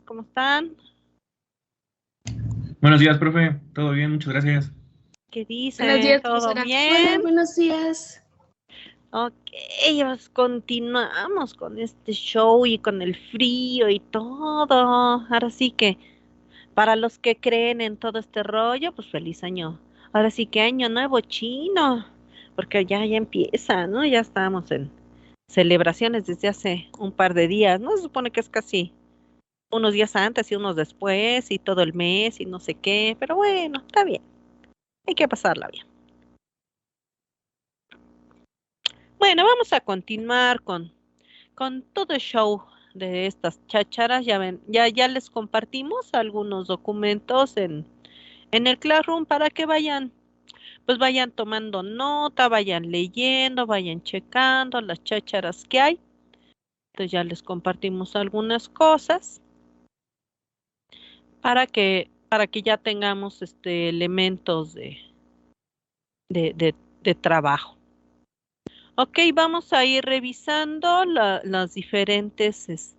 ¿Cómo están? Buenos días, profe. Todo bien, muchas gracias. ¿Qué Buenos dicen? días, ¿Todo profesora. Hola, bien? buenos días. Ok, pues continuamos con este show y con el frío y todo. Ahora sí que, para los que creen en todo este rollo, pues feliz año. Ahora sí que año nuevo chino, porque ya empieza, ¿no? Ya estamos en celebraciones desde hace un par de días, ¿no? Se supone que es casi unos días antes y unos después y todo el mes y no sé qué, pero bueno, está bien, hay que pasarla bien. Bueno, vamos a continuar con todo el show de estas chácharas. Ya ven, ya les compartimos algunos documentos en el Classroom para que pues vayan tomando nota, vayan leyendo, vayan checando las chácharas que hay. Entonces ya les compartimos algunas cosas para que ya tengamos elementos de, de, de trabajo. Ok, vamos a ir revisando las diferentes,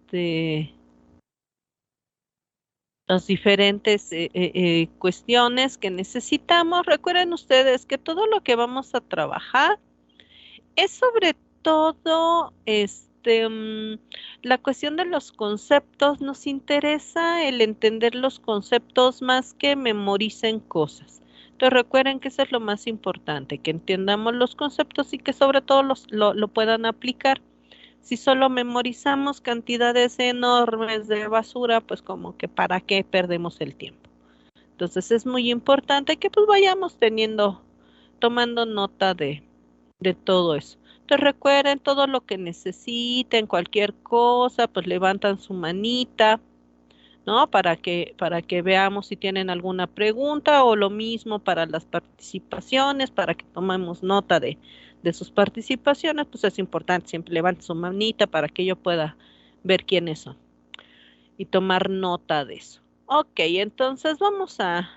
las diferentes cuestiones que necesitamos. Recuerden ustedes que todo lo que vamos a trabajar es sobre todo la cuestión de los conceptos. Nos interesa el entender los conceptos más que memoricen cosas. Entonces recuerden que eso es lo más importante, que entendamos los conceptos y que sobre todo lo puedan aplicar. Si solo memorizamos cantidades enormes de basura, pues como que para qué perdemos el tiempo. Entonces es muy importante que pues vayamos tomando nota de todo eso. Entonces recuerden todo lo que necesiten, cualquier cosa, pues levantan su manita, ¿no? Para que veamos si tienen alguna pregunta o lo mismo para las participaciones, para que tomemos nota de sus participaciones, pues es importante, siempre levanten su manita para que yo pueda ver quiénes son y tomar nota de eso. Ok, entonces vamos a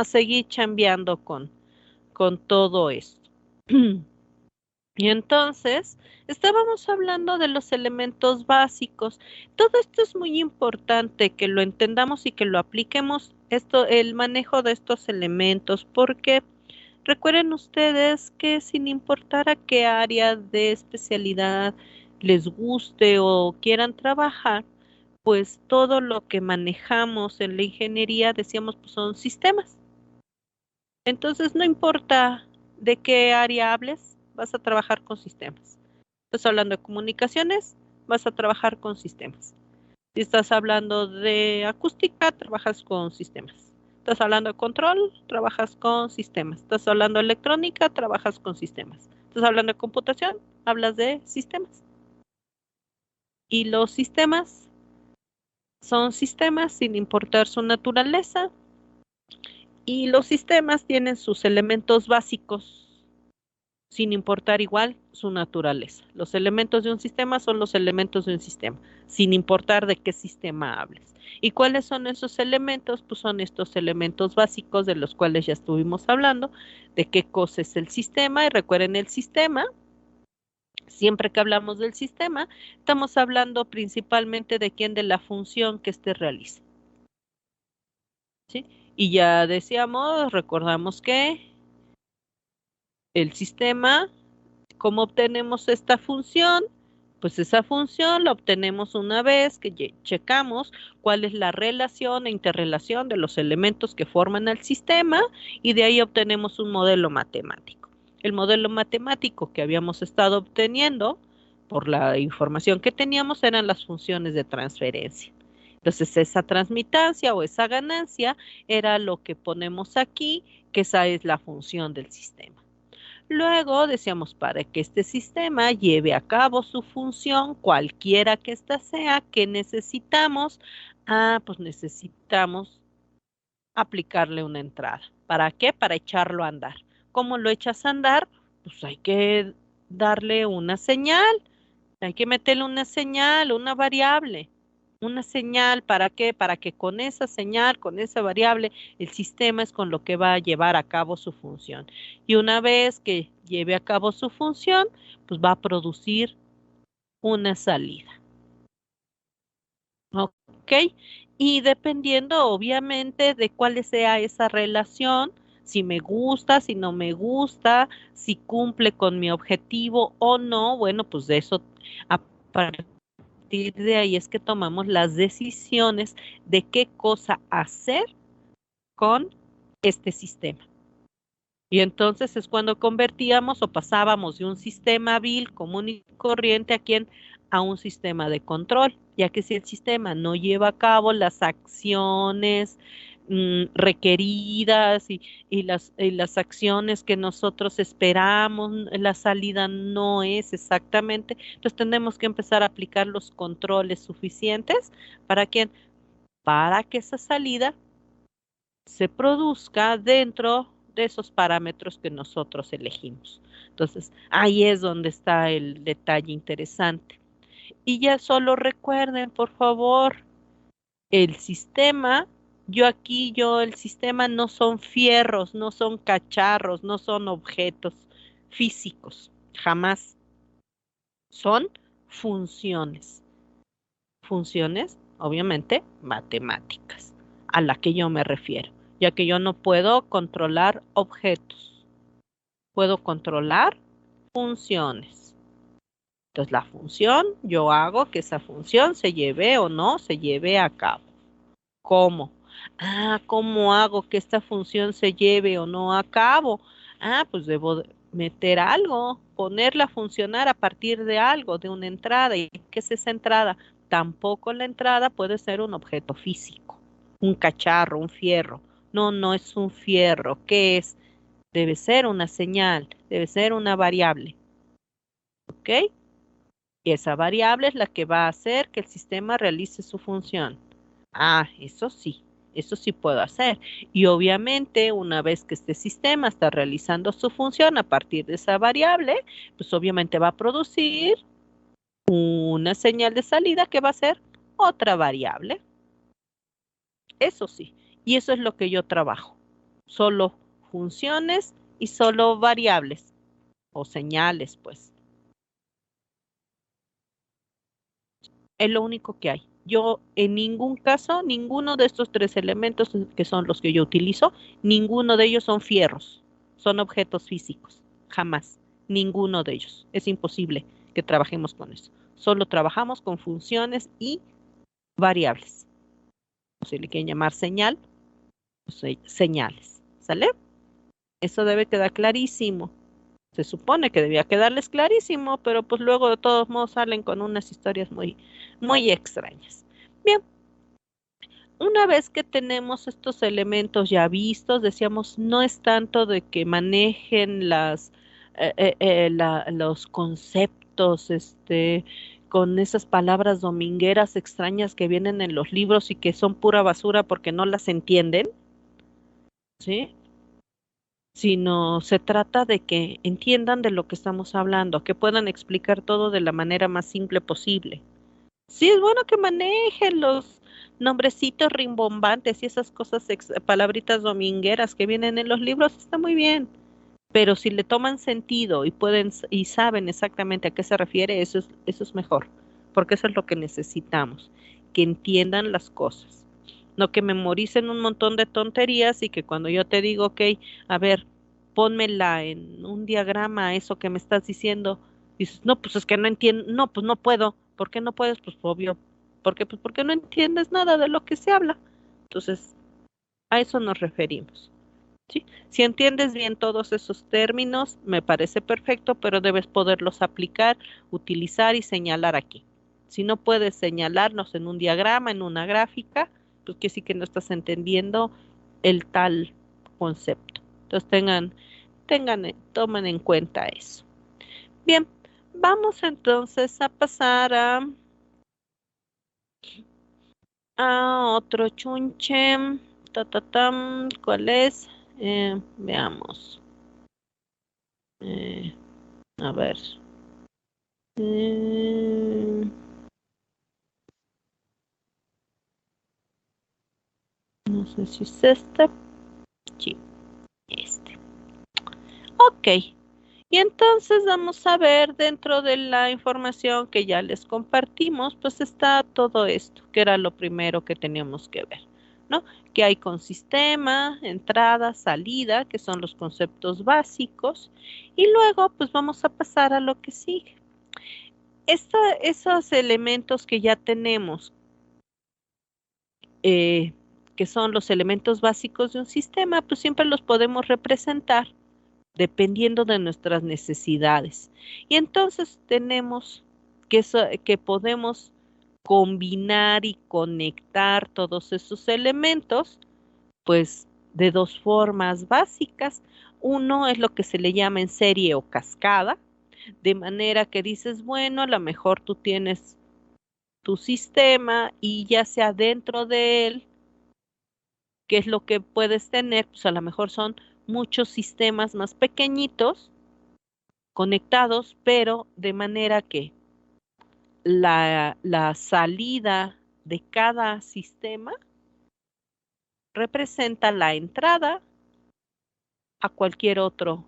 seguir chambeando con todo esto. Y entonces, estábamos hablando de los elementos básicos. Todo esto es muy importante que lo entendamos y que lo apliquemos, el manejo de estos elementos, porque recuerden ustedes que sin importar a qué área de especialidad les guste o quieran trabajar, pues todo lo que manejamos en la ingeniería, decíamos, pues son sistemas. Entonces, no importa de qué área hables, vas a trabajar con sistemas. Estás hablando de comunicaciones, vas a trabajar con sistemas. Si estás hablando de acústica, trabajas con sistemas. Estás hablando de control, trabajas con sistemas. Estás hablando de electrónica, trabajas con sistemas. Estás hablando de computación, hablas de sistemas. Y los sistemas son sistemas sin importar su naturaleza. Y los sistemas tienen sus elementos básicos sin importar igual su naturaleza. Los elementos de un sistema son los elementos de un sistema, sin importar de qué sistema hables. ¿Y cuáles son esos elementos? Pues son estos elementos básicos de los cuales ya estuvimos hablando, de qué cosa es el sistema. Y recuerden, el sistema, siempre que hablamos del sistema, estamos hablando principalmente de quién, de la función que éste realiza. ¿Sí? Y ya decíamos, recordamos que el sistema, ¿cómo obtenemos esta función? Pues esa función la obtenemos una vez que checamos cuál es la relación e interrelación de los elementos que forman el sistema y de ahí obtenemos un modelo matemático. El modelo matemático que habíamos estado obteniendo por la información que teníamos eran las funciones de transferencia. Entonces esa transmitancia o esa ganancia era lo que ponemos aquí, que esa es la función del sistema. Luego decíamos, para que este sistema lleve a cabo su función, cualquiera que ésta sea, ¿qué necesitamos? Ah, pues necesitamos aplicarle una entrada. ¿Para qué? Para echarlo a andar. ¿Cómo lo echas a andar? Pues hay que darle una señal, hay que meterle una señal, una variable. Una señal, ¿para qué? Para que con esa señal, con esa variable, el sistema es con lo que va a llevar a cabo su función. Y una vez que lleve a cabo su función, pues va a producir una salida. ¿Ok? Y dependiendo, obviamente, de cuál sea esa relación, si me gusta, si no me gusta, si cumple con mi objetivo o no, bueno, pues de eso, a partir de ahí es que tomamos las decisiones de qué cosa hacer con este sistema. Y entonces es cuando convertíamos o pasábamos de un sistema vil, común y corriente a un sistema de control, ya que si el sistema no lleva a cabo las acciones requeridas y las acciones que nosotros esperamos, la salida no es exactamente, entonces tenemos que empezar a aplicar los controles suficientes para que, para que esa salida se produzca dentro de esos parámetros que nosotros elegimos. Entonces, ahí es donde está el detalle interesante. Y ya solo recuerden, por favor, el sistema, el sistema no son fierros, no son cacharros, no son objetos físicos, jamás. Son funciones. Funciones, obviamente, matemáticas, a la que yo me refiero, ya que yo no puedo controlar objetos, puedo controlar funciones. Entonces, la función, yo hago que esa función se lleve o no se lleve a cabo. ¿Cómo? Ah, ¿cómo hago que esta función se lleve o no a cabo? Ah, pues debo meter algo, ponerla a funcionar a partir de algo, de una entrada. ¿Y qué es esa entrada? Tampoco la entrada puede ser un objeto físico, un cacharro, un fierro. No, no es un fierro. ¿Qué es? Debe ser una señal, debe ser una variable. ¿Ok? Y esa variable es la que va a hacer que el sistema realice su función. Ah, eso sí puedo hacer. Y obviamente, una vez que este sistema está realizando su función a partir de esa variable, pues obviamente va a producir una señal de salida que va a ser otra variable. Eso sí. Y eso es lo que yo trabajo. Solo funciones y solo variables o señales, pues. Es lo único que hay. Yo en ningún caso, ninguno de estos tres elementos que son los que yo utilizo, ninguno de ellos son fierros, son objetos físicos, jamás, ninguno de ellos. Es imposible que trabajemos con eso. Solo trabajamos con funciones y variables. O si le quieren llamar señal, pues, señales. ¿Sale? Eso debe quedar clarísimo. Se supone que debía quedarles clarísimo, pero pues luego de todos modos salen con unas historias muy extrañas. Bien, una vez que tenemos estos elementos ya vistos, decíamos, no es tanto de que manejen los conceptos, con esas palabras domingueras extrañas que vienen en los libros y que son pura basura porque no las entienden, ¿sí? Sino se trata de que entiendan de lo que estamos hablando, que puedan explicar todo de la manera más simple posible. Sí, es bueno que manejen los nombrecitos rimbombantes y esas cosas, palabritas domingueras que vienen en los libros, está muy bien. Pero si le toman sentido y pueden y saben exactamente a qué se refiere, eso es mejor, porque eso es lo que necesitamos, que entiendan las cosas. No que memoricen un montón de tonterías y que cuando yo te digo, ok, a ver, pónmela en un diagrama, eso que me estás diciendo, dices, no, pues es que no entiendo, no, pues no puedo. ¿Por qué no puedes? Pues obvio. ¿Por qué? Pues porque no entiendes nada de lo que se habla. Entonces, a eso nos referimos. ¿Sí? Si entiendes bien todos esos términos, me parece perfecto, pero debes poderlos aplicar, utilizar y señalar aquí. Si no puedes señalarnos en un diagrama, en una gráfica, pues que sí que no estás entendiendo el tal concepto. Entonces tomen en cuenta eso. Bien, vamos entonces a pasar a otro chunche. ¿Cuál es? Veamos. Eh, a ver. Eh, no sé si es este. Sí, este. Ok. Y entonces vamos a ver dentro de la información que ya les compartimos, pues está todo esto, que era lo primero que teníamos que ver, ¿no? Que hay con sistema, entrada, salida, que son los conceptos básicos, y luego pues vamos a pasar a lo que sigue. Esos elementos que ya tenemos, eh, que son los elementos básicos de un sistema, pues siempre los podemos representar dependiendo de nuestras necesidades. Y entonces tenemos que podemos combinar y conectar todos esos elementos, pues de dos formas básicas. Uno es lo que se le llama en serie o cascada, de manera que dices, bueno, a lo mejor tú tienes tu sistema y ya sea dentro de él, ¿qué es lo que puedes tener? Pues a lo mejor son muchos sistemas más pequeñitos conectados, pero de manera que la salida de cada sistema representa la entrada a cualquier otro,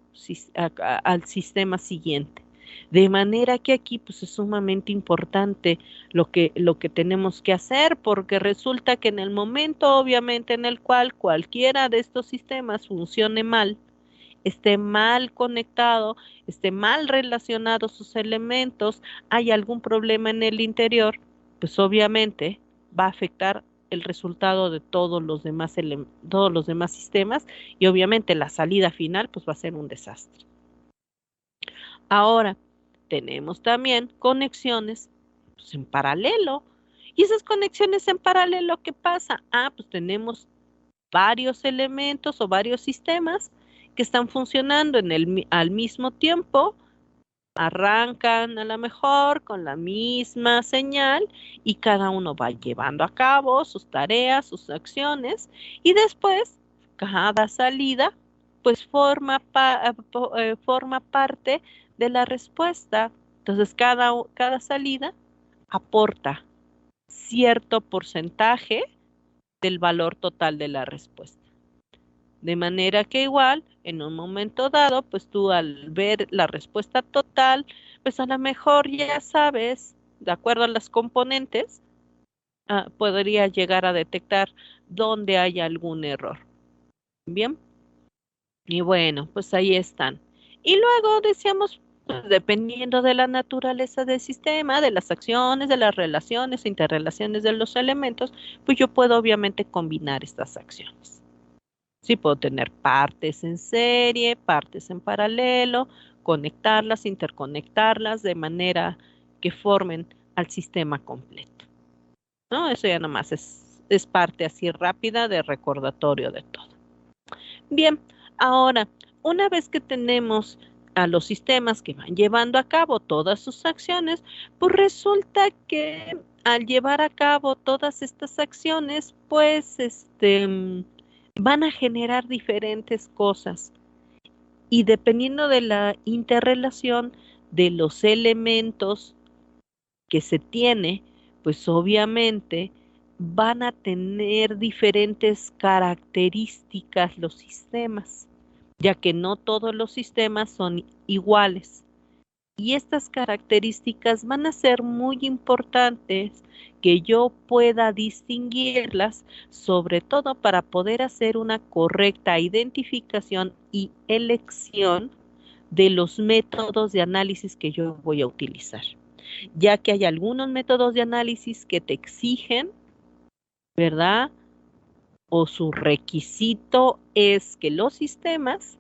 al sistema siguiente. De manera que aquí pues es sumamente importante lo que tenemos que hacer, porque resulta que en el momento obviamente en el cual cualquiera de estos sistemas funcione mal, esté mal conectado, esté mal relacionado sus elementos, hay algún problema en el interior, pues obviamente va a afectar el resultado de todos los demás sistemas y obviamente la salida final pues va a ser un desastre. Ahora, tenemos también conexiones pues, en paralelo. ¿Y esas conexiones en paralelo qué pasa? Ah, pues tenemos varios elementos o varios sistemas que están funcionando al mismo tiempo, arrancan a lo mejor con la misma señal y cada uno va llevando a cabo sus tareas, sus acciones y después cada salida pues forma parte de la respuesta. Entonces cada salida aporta cierto porcentaje del valor total de la respuesta. De manera que igual, en un momento dado, pues tú al ver la respuesta total, pues a lo mejor ya sabes, de acuerdo a las componentes, podría llegar a detectar dónde hay algún error. Bien, y bueno, pues ahí están. Y luego decíamos, pues, dependiendo de la naturaleza del sistema, de las acciones, de las relaciones, interrelaciones de los elementos, pues yo puedo obviamente combinar estas acciones. Sí, puedo tener partes en serie, partes en paralelo, conectarlas, interconectarlas de manera que formen al sistema completo. ¿No? Eso ya nomás es parte así rápida de recordatorio de todo. Bien, ahora, una vez que tenemos a los sistemas que van llevando a cabo todas sus acciones, pues resulta que al llevar a cabo todas estas acciones, pues van a generar diferentes cosas y dependiendo de la interrelación de los elementos que se tiene, pues obviamente van a tener diferentes características los sistemas, ya que no todos los sistemas son iguales. Y estas características van a ser muy importantes que yo pueda distinguirlas, sobre todo para poder hacer una correcta identificación y elección de los métodos de análisis que yo voy a utilizar, ya que hay algunos métodos de análisis que te exigen, ¿verdad? O su requisito es que los sistemas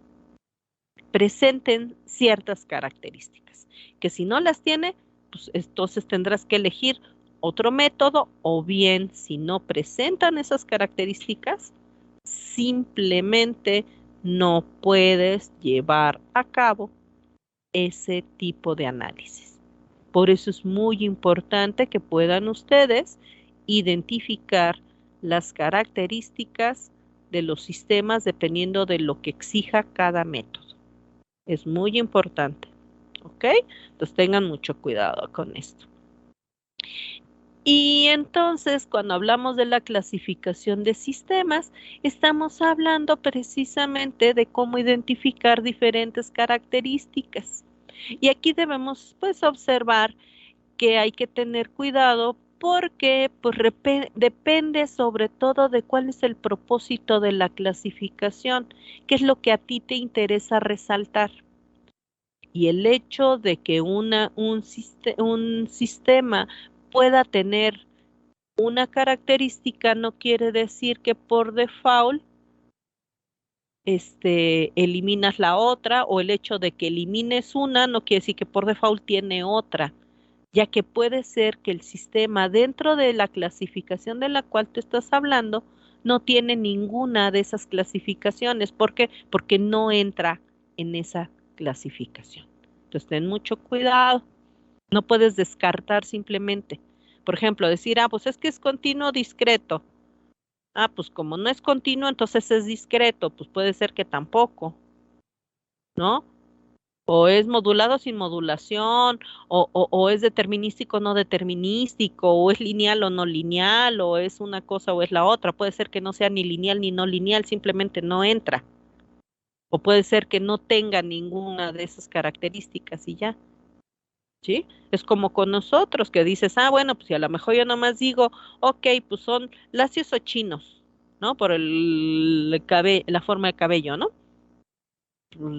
presenten ciertas características, que si no las tiene, pues entonces tendrás que elegir otro método o bien si no presentan esas características, simplemente no puedes llevar a cabo ese tipo de análisis. Por eso es muy importante que puedan ustedes identificar las características de los sistemas dependiendo de lo que exija cada método. Es muy importante, ¿ok? Entonces tengan mucho cuidado con esto. Y entonces, cuando hablamos de la clasificación de sistemas, estamos hablando precisamente de cómo identificar diferentes características. Y aquí debemos, pues, observar que hay que tener cuidado porque pues, depende sobre todo de cuál es el propósito de la clasificación, qué es lo que a ti te interesa resaltar. Y el hecho de que un sistema pueda tener una característica no quiere decir que por default eliminas la otra, o el hecho de que elimines una no quiere decir que por default tiene otra, ya que puede ser que el sistema dentro de la clasificación de la cual tú estás hablando no tiene ninguna de esas clasificaciones. ¿Por qué? Porque no entra en esa clasificación. Entonces, ten mucho cuidado. No puedes descartar simplemente. Por ejemplo, decir, pues es que es continuo discreto. Pues como no es continuo, entonces es discreto. Pues puede ser que tampoco, ¿no? O es modulado sin modulación, o es determinístico no determinístico, o es lineal o no lineal, o es una cosa o es la otra. Puede ser que no sea ni lineal ni no lineal, simplemente no entra. O puede ser que no tenga ninguna de esas características y ya. ¿Sí? Es como con nosotros, que dices, bueno, pues si a lo mejor yo nomás digo, ok, pues son lacios o chinos, ¿no? Por la forma de cabello, ¿no?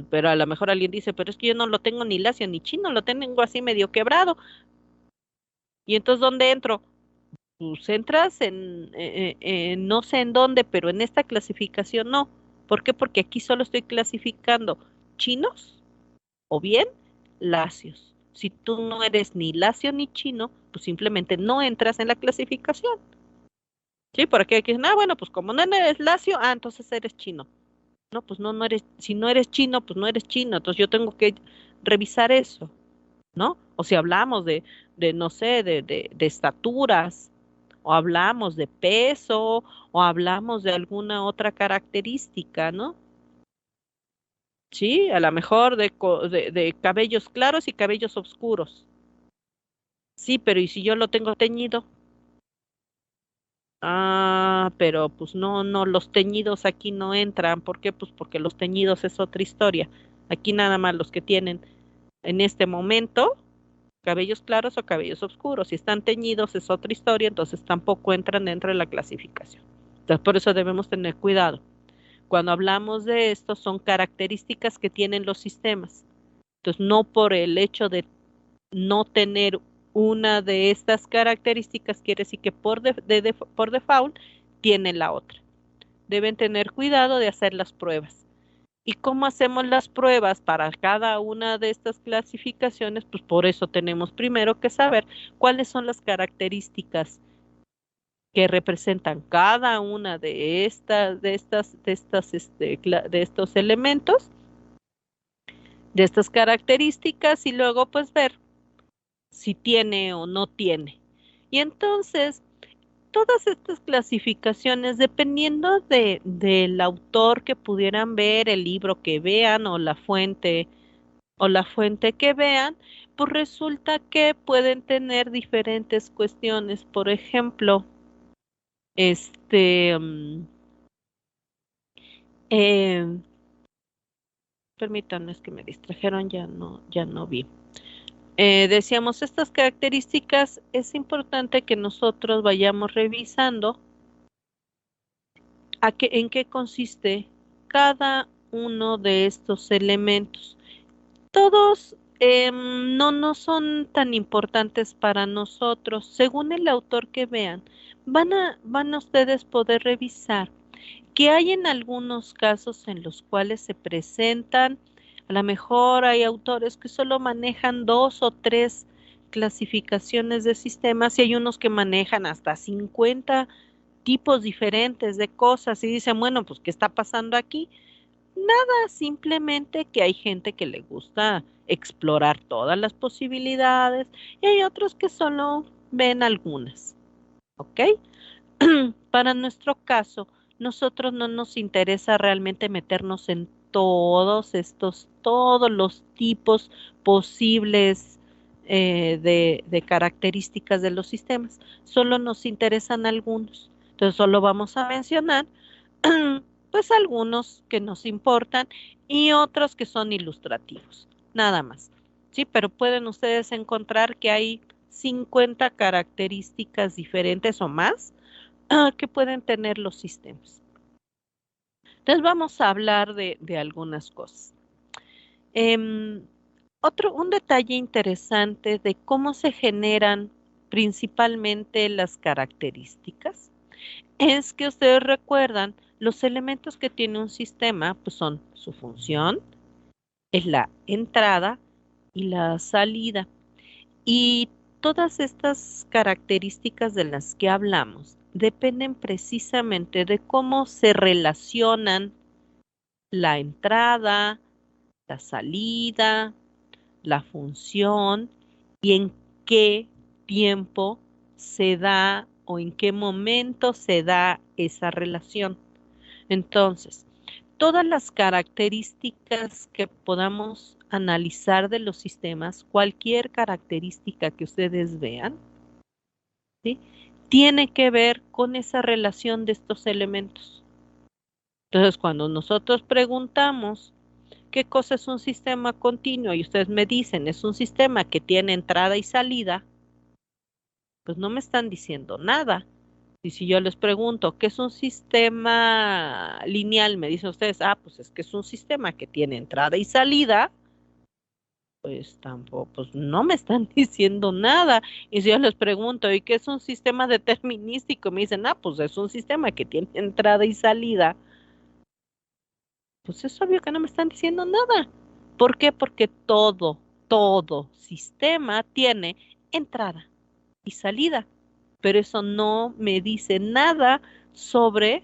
Pero a lo mejor alguien dice, pero es que yo no lo tengo ni lacio ni chino, lo tengo así medio quebrado. ¿Y entonces dónde entro? Pues entras no sé en dónde, pero en esta clasificación no. ¿Por qué? Porque aquí solo estoy clasificando chinos o bien lacios. Si tú no eres ni lacio ni chino, pues simplemente no entras en la clasificación. Sí, por aquí dicen, bueno, pues como no eres lacio, entonces eres chino. No, pues no eres, si no eres chino, pues no eres chino. Entonces yo tengo que revisar eso, ¿no? O si hablamos no sé, de estaturas, o hablamos de peso, o hablamos de alguna otra característica, ¿no? Sí, a lo mejor de cabellos claros y cabellos oscuros. Sí, pero ¿y si yo lo tengo teñido? Pero pues no, los teñidos aquí no entran. ¿Por qué? Pues porque los teñidos es otra historia. Aquí nada más los que tienen en este momento cabellos claros o cabellos oscuros. Si están teñidos es otra historia, entonces tampoco entran dentro de la clasificación. Entonces por eso debemos tener cuidado. Cuando hablamos de esto son características que tienen los sistemas. Entonces no por el hecho de no tener una de estas características quiere decir que por default tiene la otra. Deben tener cuidado de hacer las pruebas. ¿Y cómo hacemos las pruebas para cada una de estas clasificaciones? Pues por eso tenemos primero que saber cuáles son las características que representan cada una de estos elementos, de estas características, y luego pues ver si tiene o no tiene. Y entonces, todas estas clasificaciones, dependiendo del autor que pudieran ver, el libro que vean o la fuente que vean, pues resulta que pueden tener diferentes cuestiones. Por ejemplo, este, mm, eh, permítanme, es que me distrajeron, ya no vi. Decíamos, estas características es importante que nosotros vayamos revisando en qué consiste cada uno de estos elementos. Todos no son tan importantes para nosotros. Según el autor que vean, van a ustedes poder revisar que hay en algunos casos en los cuales se presentan, a lo mejor hay autores que solo manejan 2 o 3 clasificaciones de sistemas, y hay unos que manejan hasta 50 tipos diferentes de cosas y dicen, bueno, pues, ¿qué está pasando aquí? Nada, simplemente que hay gente que le gusta explorar todas las posibilidades y hay otros que solo ven algunas, ¿ok? Para nuestro caso, nosotros no nos interesa realmente meternos en todos los tipos posibles de características de los sistemas. Solo nos interesan algunos. Entonces solo vamos a mencionar pues algunos que nos importan y otros que son ilustrativos, nada más. Sí, pero pueden ustedes encontrar que hay 50 características diferentes o más que pueden tener los sistemas. Entonces vamos a hablar de algunas cosas. Em, un detalle interesante de cómo se generan principalmente las características es que ustedes recuerdan los elementos que tiene un sistema, pues son su función, es la entrada y la salida. Y todas estas características de las que hablamos dependen precisamente de cómo se relacionan la entrada, la salida, la función y en qué tiempo se da o en qué momento se da esa relación. Entonces, todas las características que podamos analizar de los sistemas, cualquier característica que ustedes vean, ¿sí? Tiene que ver con esa relación de estos elementos. Entonces, cuando nosotros preguntamos qué cosa es un sistema continuo y ustedes me dicen es un sistema que tiene entrada y salida, pues no me están diciendo nada. Y si yo les pregunto, ¿qué es un sistema lineal? Me dicen ustedes, pues es que es un sistema que tiene entrada y salida, pues tampoco, pues no me están diciendo nada. Y si yo les pregunto, ¿y qué es un sistema determinístico? Me dicen, pues es un sistema que tiene entrada y salida. Pues es obvio que no me están diciendo nada. ¿Por qué? Porque todo sistema tiene entrada y salida, pero eso no me dice nada sobre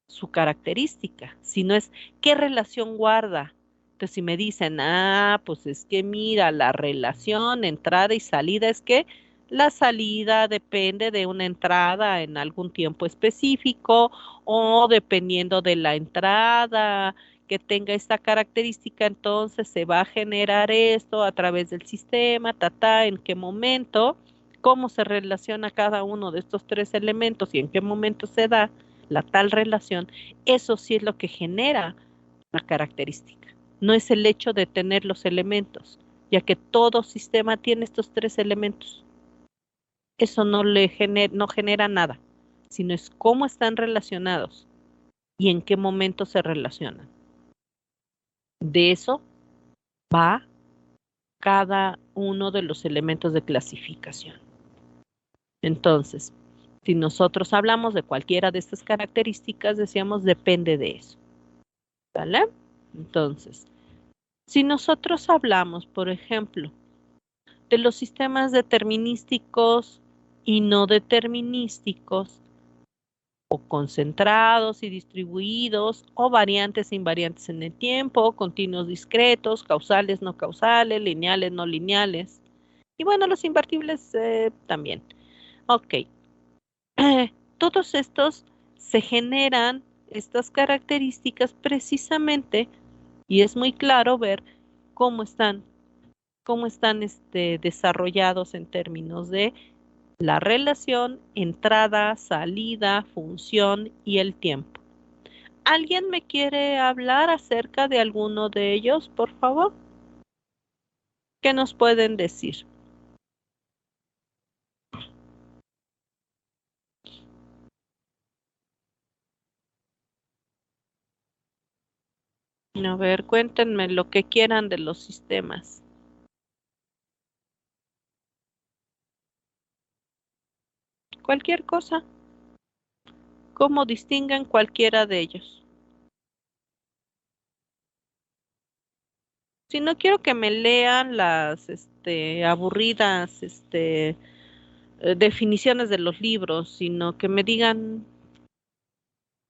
su característica, sino es qué relación guarda. Entonces, si me dicen, pues es que mira, la relación entrada y salida es que la salida depende de una entrada en algún tiempo específico o dependiendo de la entrada que tenga esta característica, entonces se va a generar esto a través del sistema, en qué momento, cómo se relaciona cada uno de estos tres elementos y en qué momento se da la tal relación, eso sí es lo que genera la característica. No es el hecho de tener los elementos, ya que todo sistema tiene estos tres elementos. Eso no genera nada, sino es cómo están relacionados y en qué momento se relacionan. De eso va cada uno de los elementos de clasificación. Entonces, si nosotros hablamos de cualquiera de estas características, decíamos depende de eso. ¿Vale? Entonces, si nosotros hablamos, por ejemplo, de los sistemas determinísticos y no determinísticos, o concentrados y distribuidos, o variantes e invariantes en el tiempo, continuos discretos, causales no causales, lineales no lineales, y bueno, los invertibles también. Ok, todos estos se generan estas características precisamente y es muy claro ver cómo están, desarrollados en términos de la relación, entrada, salida, función y el tiempo. ¿Alguien me quiere hablar acerca de alguno de ellos, por favor? ¿Qué nos pueden decir? A ver, cuéntenme lo que quieran de los sistemas. Cualquier cosa. ¿Cómo distinguen cualquiera de ellos? Si no quiero que me lean las aburridas definiciones de los libros, sino que me digan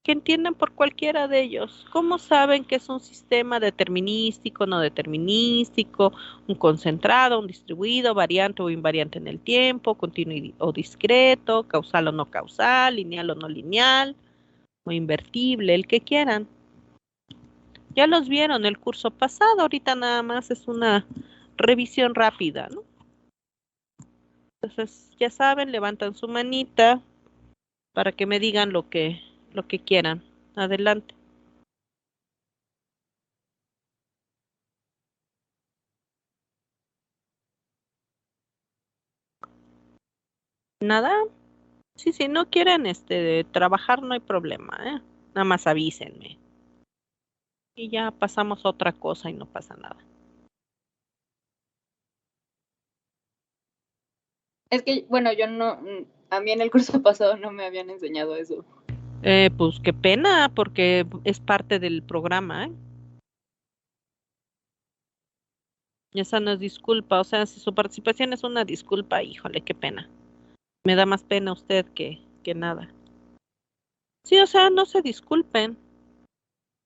que entiendan por cualquiera de ellos. ¿Cómo saben que es un sistema determinístico, no determinístico, un concentrado, un distribuido, variante o invariante en el tiempo, continuo o discreto, causal o no causal, lineal o no lineal, o invertible, el que quieran? Ya los vieron el curso pasado, ahorita nada más es una revisión rápida, ¿no? Entonces, ya saben, levantan su manita para que me digan lo que quieran. Adelante. Nada. Sí, si no quieren trabajar, no hay problema, ¿eh? Nada más avísenme. Y ya pasamos a otra cosa y no pasa nada. Es que, bueno, yo no, a mí en el curso pasado no me habían enseñado eso. Pues qué pena, porque es parte del programa, ¿eh? Esa no es disculpa, o sea, si su participación es una disculpa, híjole, qué pena. Me da más pena usted que nada. Sí, o sea, no se disculpen,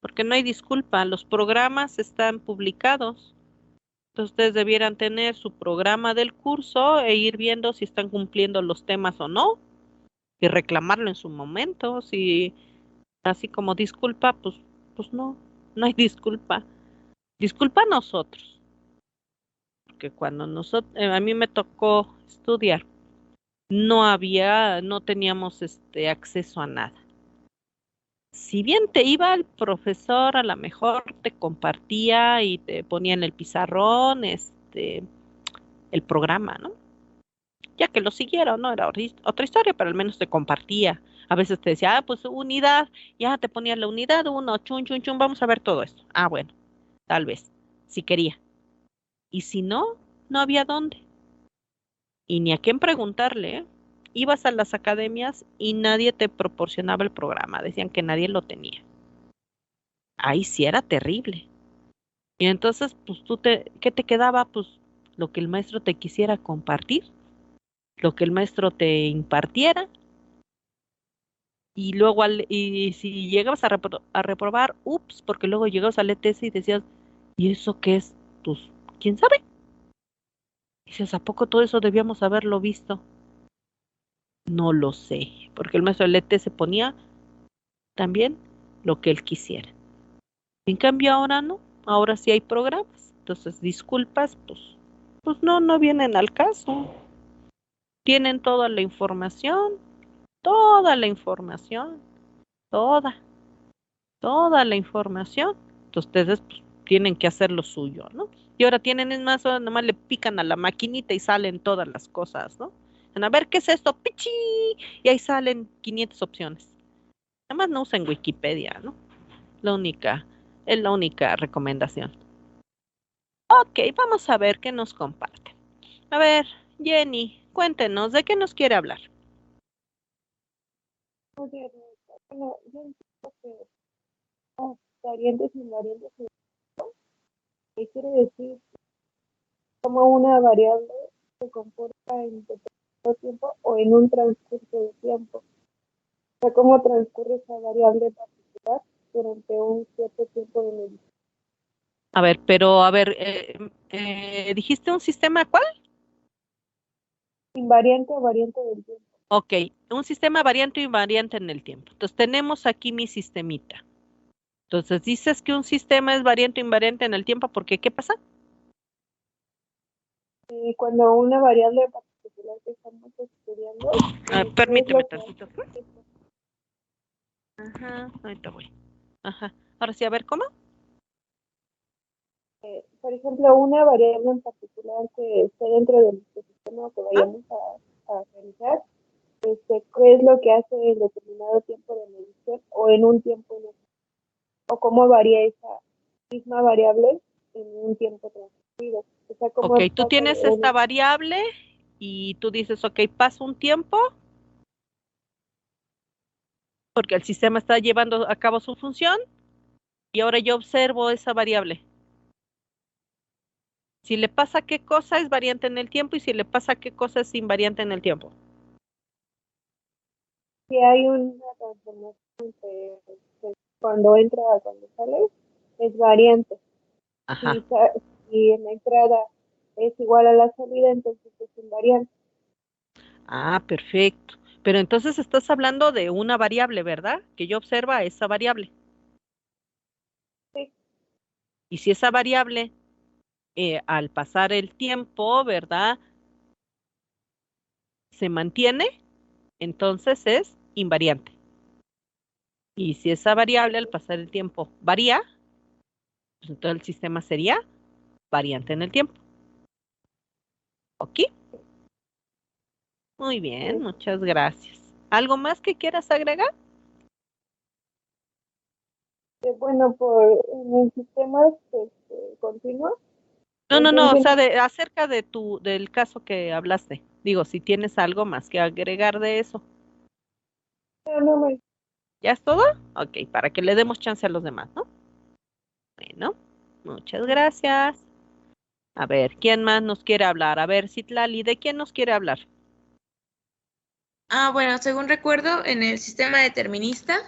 porque no hay disculpa. Los programas están publicados. Entonces ustedes debieran tener su programa del curso e ir viendo si están cumpliendo los temas o no, y reclamarlo en su momento. Si así como disculpa, pues no, no hay disculpa. Disculpa a nosotros, porque cuando a mí me tocó estudiar, no teníamos acceso a nada. Si bien te iba el profesor, a lo mejor te compartía y te ponía en el pizarrón, el programa, ¿no? Ya que lo siguieron, ¿no? Era otra historia, pero al menos te compartía. A veces te decía, pues unidad, ya te ponía la unidad uno, chun, chun, chun, vamos a ver todo esto. Ah, bueno, tal vez, si quería. Y si no, no había dónde. Y ni a quién preguntarle, ¿eh? Ibas a las academias y nadie te proporcionaba el programa, decían que nadie lo tenía. Ahí sí era terrible. Y entonces, pues ¿qué te quedaba? Pues lo que el maestro te quisiera compartir, lo que el maestro te impartiera. Y luego, y si llegabas a reprobar, ups, porque luego llegabas al ETS y decías, ¿y eso qué es? Pues, ¿quién sabe? Y dices, ¿a poco todo eso debíamos haberlo visto? No lo sé, porque el maestro del ETS ponía también lo que él quisiera. En cambio ahora no, ahora sí hay programas. Entonces, disculpas, pues no, no vienen al caso. Tienen toda la información, toda, toda la información. Entonces, ustedes pues, tienen que hacer lo suyo, ¿no? Y ahora tienen, es más, ahora nomás le pican a la maquinita y salen todas las cosas, ¿no? A ver, ¿qué es esto? ¡Pichi! Y ahí salen 500 opciones. Además no usen Wikipedia, ¿no? La única, es la única recomendación. Ok, vamos a ver qué nos comparte. A ver, Jenny, cuéntenos, ¿de qué nos quiere hablar? Oye, bueno, yo entiendo que las variantes invariantes, ¿qué quiere decir? Como una variable se comporta en determinado tiempo o en un transcurso de tiempo. O sea, cómo transcurre esa variable particular durante un cierto tiempo de medición. A ver, pero a ver, ¿dijiste un sistema cuál? Invariante o variante del tiempo. Ok, un sistema variante o invariante en el tiempo. Entonces tenemos aquí mi sistemita. Entonces dices que un sistema es variante o invariante en el tiempo, porque ¿qué pasa? Cuando una variable particular que estamos estudiando, ¿qué es Permíteme lo que tantito. hace? Ajá, ahorita voy. Ajá. Ahora sí, a ver, ¿cómo? Por ejemplo, una variable en particular que esté dentro del sistema que ¿Ah? vayamos a realizar, qué es lo que hace en determinado tiempo de medición o en un tiempo o cómo varía esa misma variable en un tiempo transcurrido. O sea, Ok, cómo tú pasa tienes de esta una. variable y tú dices, ok, pasa un tiempo porque el sistema está llevando a cabo su función y ahora yo observo esa variable. Si le pasa qué cosa es variante en el tiempo y si le pasa qué cosa es invariante en el tiempo. Si hay una transformación entre cuando entra a cuando sale, es variante. Ajá. Si, si en la entrada es igual a la salida, entonces es invariante. Ah, perfecto. Pero entonces estás hablando de una variable, ¿verdad? Que yo observa esa variable. Sí, Y si esa variable, al pasar el tiempo, ¿verdad? se mantiene, entonces es invariante. Y si esa variable al pasar el tiempo varía, pues entonces el sistema sería variante en el tiempo. ¿Ok? Muy bien, muchas gracias. ¿Algo más que quieras agregar? Bueno, en el sistema continuo, No, o entonces, sea, acerca del caso que hablaste. Digo, si tienes algo más que agregar de eso. no me ¿Ya es todo? Ok, para que le demos chance a los demás, ¿no? Bueno, muchas gracias. A ver, ¿quién más nos quiere hablar? A ver, Citlali, ¿de quién nos quiere hablar? Bueno, según recuerdo, en el sistema determinista,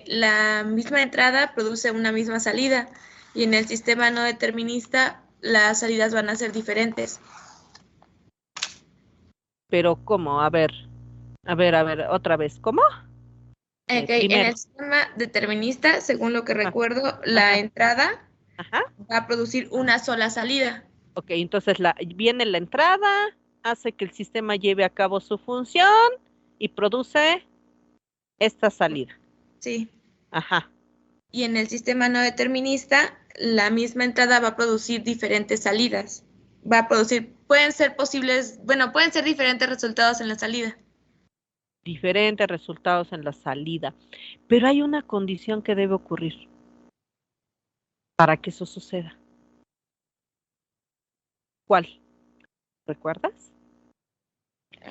la misma entrada produce una misma salida y en el sistema no determinista las salidas van a ser diferentes. Pero, ¿cómo? A ver, otra vez, ¿cómo? En Primero. el sistema determinista, según lo que Ajá, recuerdo, la entrada ajá. va a producir una sola salida. Ok, entonces viene la entrada, hace que el sistema lleve a cabo su función y produce esta salida. Sí. Ajá. Y en el sistema no determinista, la misma entrada va a producir diferentes salidas. Va a producir, pueden ser posibles, bueno, pueden ser diferentes resultados en la salida. Diferentes resultados en la salida. Pero hay una condición que debe ocurrir para que eso suceda. ¿Cuál? ¿Recuerdas?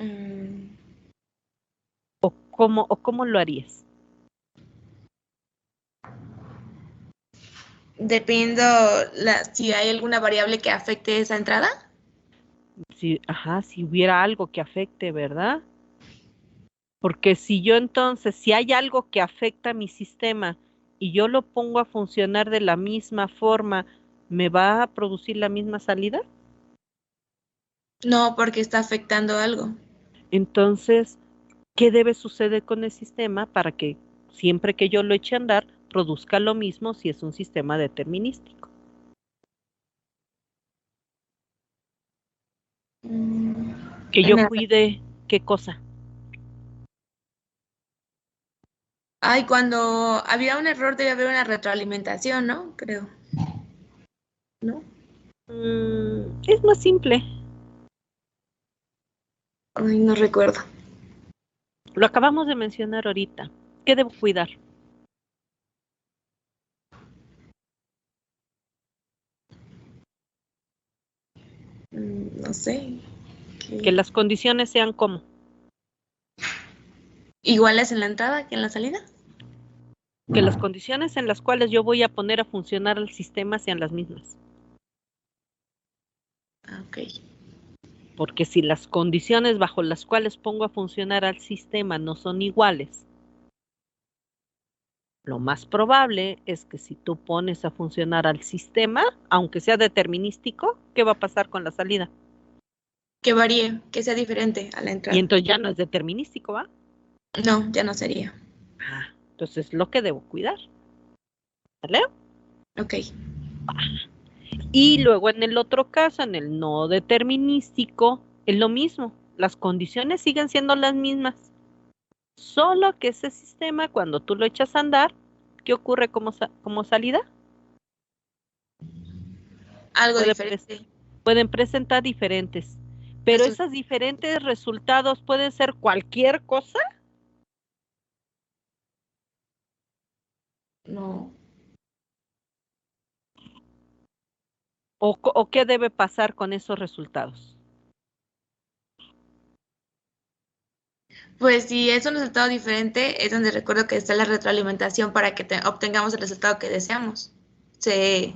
Mm, ¿O cómo lo harías? Dependiendo si hay alguna variable que afecte esa entrada. Si hubiera algo que afecte, ¿verdad? Porque si hay algo que afecta a mi sistema y yo lo pongo a funcionar de la misma forma, ¿me va a producir la misma salida? No, porque está afectando algo. Entonces, ¿qué debe suceder con el sistema para que siempre que yo lo eche a andar, produzca lo mismo si es un sistema determinístico? Que yo Nada. cuide, ¿qué cosa? Ay, cuando había un error debe haber una retroalimentación, ¿no? Creo. ¿No? Es más simple. Ay, no recuerdo. Lo acabamos de mencionar ahorita. ¿Qué debo cuidar? No sé. Que las condiciones sean como. ¿Iguales en la entrada que en la salida? Que las condiciones en las cuales yo voy a poner a funcionar el sistema sean las mismas. Ok. Porque si las condiciones bajo las cuales pongo a funcionar al sistema no son iguales, lo más probable es que si tú pones a funcionar al sistema, aunque sea determinístico, ¿qué va a pasar con la salida? Que varíe, que sea diferente a la Y entrada. entonces ya no es determinístico, ¿va? No, ya no sería. Entonces es lo que debo cuidar. ¿Vale? Ok. Y luego en el otro caso, en el no determinístico, es lo mismo. Las condiciones siguen siendo las mismas. Solo que ese sistema, cuando tú lo echas a andar, ¿qué ocurre como salida? Algo Puede diferente. pueden presentar diferentes, pero Resul- esos diferentes resultados pueden ser cualquier cosa No. o qué debe pasar con esos resultados. Pues si es un resultado diferente, es donde recuerdo que está la retroalimentación para que obtengamos el resultado que deseamos. Se,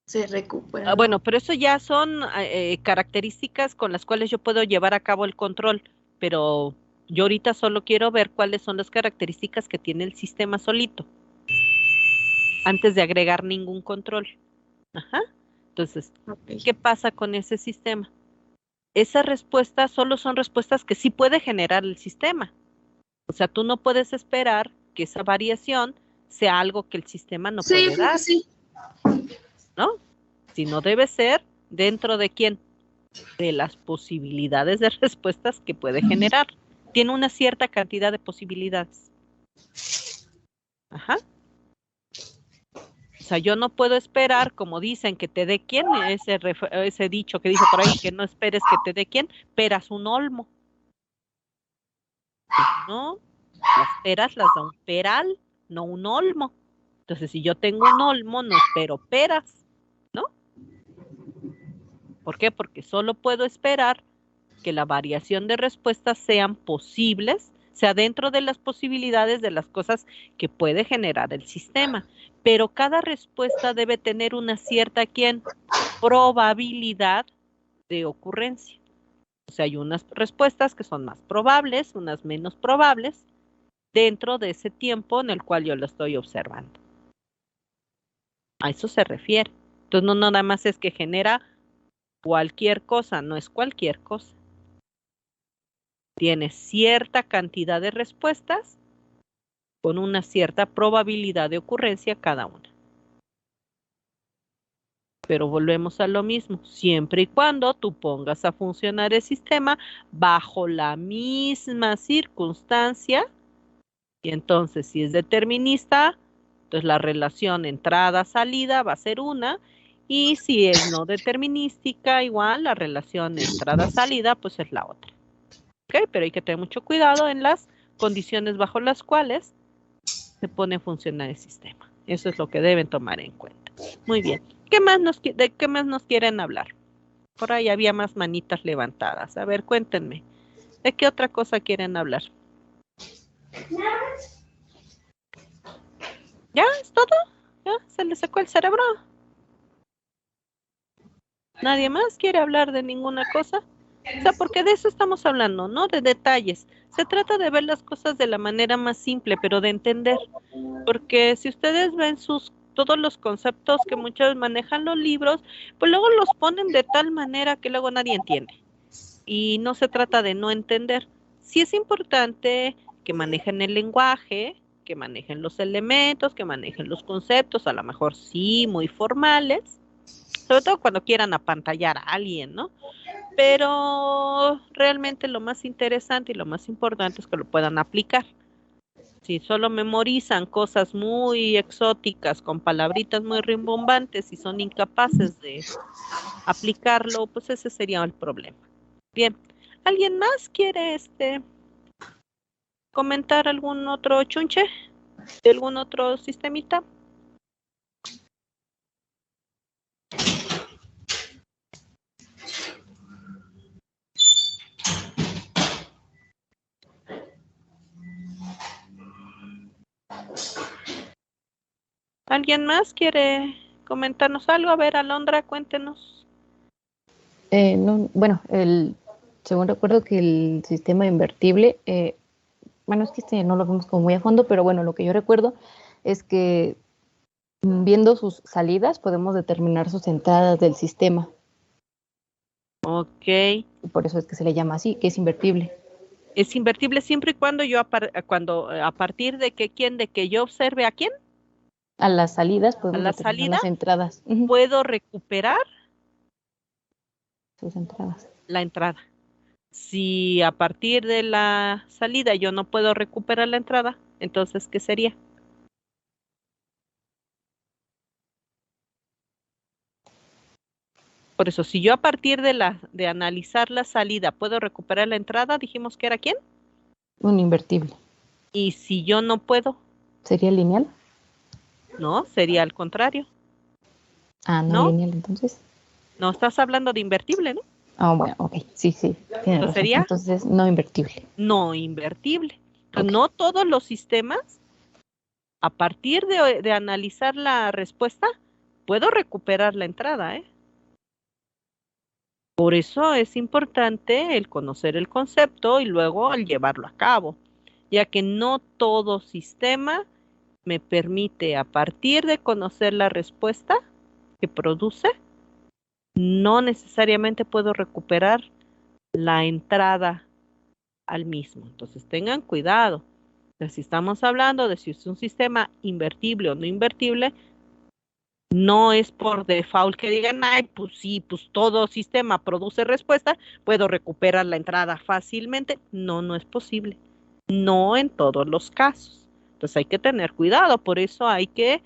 se recupera, ¿no? Bueno, pero eso ya son características con las cuales yo puedo llevar a cabo el control, pero yo ahorita solo quiero ver cuáles son las características que tiene el sistema solito, antes de agregar ningún control. Ajá. Entonces, Ok. ¿qué pasa con ese sistema? Esas respuestas solo son respuestas que sí puede generar el sistema. O sea, tú no puedes esperar que esa variación sea algo que el sistema no Sí, puede dar, sí. ¿no? Sino debe ser dentro de quién. de las posibilidades de respuestas que puede generar. Tiene una cierta cantidad de posibilidades. Ajá. O sea, yo no puedo esperar, como dicen, que te dé quién, ese dicho que dice por ahí, que no esperes que te dé quién, peras un olmo. No, las peras las da un peral, no un olmo. Entonces, si yo tengo un olmo, no espero peras, ¿no? ¿Por qué? Porque solo puedo esperar que la variación de respuestas sean posibles, sea dentro de las posibilidades de las cosas que puede generar el sistema. Pero cada respuesta debe tener una cierta probabilidad de ocurrencia. O sea, hay unas respuestas que son más probables, unas menos probables, dentro de ese tiempo en el cual yo lo estoy observando. A eso se refiere. Entonces, no nada más es que genera cualquier cosa, no es cualquier cosa. Tiene cierta cantidad de respuestas con una cierta probabilidad de ocurrencia cada una. Pero volvemos a lo mismo, siempre y cuando tú pongas a funcionar el sistema bajo la misma circunstancia, y entonces si es determinista, entonces la relación entrada-salida va a ser una, y si es no determinística, igual la relación entrada-salida, pues es la otra. ¿Ok? Pero hay que tener mucho cuidado en las condiciones bajo las cuales se pone a funcionar el sistema. Eso es lo que deben tomar en cuenta. Muy bien. ¿De qué más nos quieren hablar? Por ahí había más manitas levantadas. A ver, cuéntenme. ¿De qué otra cosa quieren hablar? ¿Ya es todo? ¿Ya se les secó el cerebro? ¿Nadie más quiere hablar de ninguna cosa? O sea, porque de eso estamos hablando, ¿no? De detalles. Se trata de ver las cosas de la manera más simple, pero de entender. Porque si ustedes ven todos los conceptos que muchos manejan los libros, pues luego los ponen de tal manera que luego nadie entiende. Y no se trata de no entender. Sí es importante que manejen el lenguaje, que manejen los elementos, que manejen los conceptos, a lo mejor sí, muy formales, sobre todo cuando quieran apantallar a alguien, ¿no? Pero realmente lo más interesante y lo más importante es que lo puedan aplicar. Si solo memorizan cosas muy exóticas con palabritas muy rimbombantes y son incapaces de aplicarlo, pues ese sería el problema. Bien, ¿alguien más quiere comentar algún otro chunche de algún otro sistemita? ¿Alguien más quiere comentarnos algo? A ver, Alondra, cuéntenos. No, bueno, según recuerdo que el sistema invertible, bueno, es que no lo vemos como muy a fondo, pero bueno, lo que yo recuerdo es que viendo sus salidas podemos determinar sus entradas del sistema. Ok. Y por eso es que se le llama así, que es invertible. Es invertible siempre y cuando a partir de que yo observe a quién, A las salidas a podemos la determinar salida, las entradas. puedo recuperar Sus entradas. la entrada. Si a partir de la salida yo no puedo recuperar la entrada, entonces, ¿qué sería? Por eso, si yo a partir de analizar la salida puedo recuperar la entrada, dijimos que era ¿quién? Un invertible. Y si yo no puedo, ¿Sería lineal? no, sería al contrario. Ah, no, ¿No? lineal entonces. No, estás hablando de invertible, ¿no? Ah, bueno, ok, sí, tiene razón. ¿Sería? Entonces, no invertible. No invertible. Entonces, Ok. no todos los sistemas, a partir de analizar la respuesta, puedo recuperar la entrada, ¿eh? Por eso es importante el conocer el concepto y luego el llevarlo a cabo, ya que no todo sistema me permite, a partir de conocer la respuesta que produce, no necesariamente puedo recuperar la entrada al mismo. Entonces tengan cuidado. Si estamos hablando de si es un sistema invertible o no invertible, No es por default que digan, ay, pues sí, pues todo sistema produce respuesta, puedo recuperar la entrada fácilmente. No, no es posible. No en todos los casos. Entonces hay que tener cuidado, por eso hay que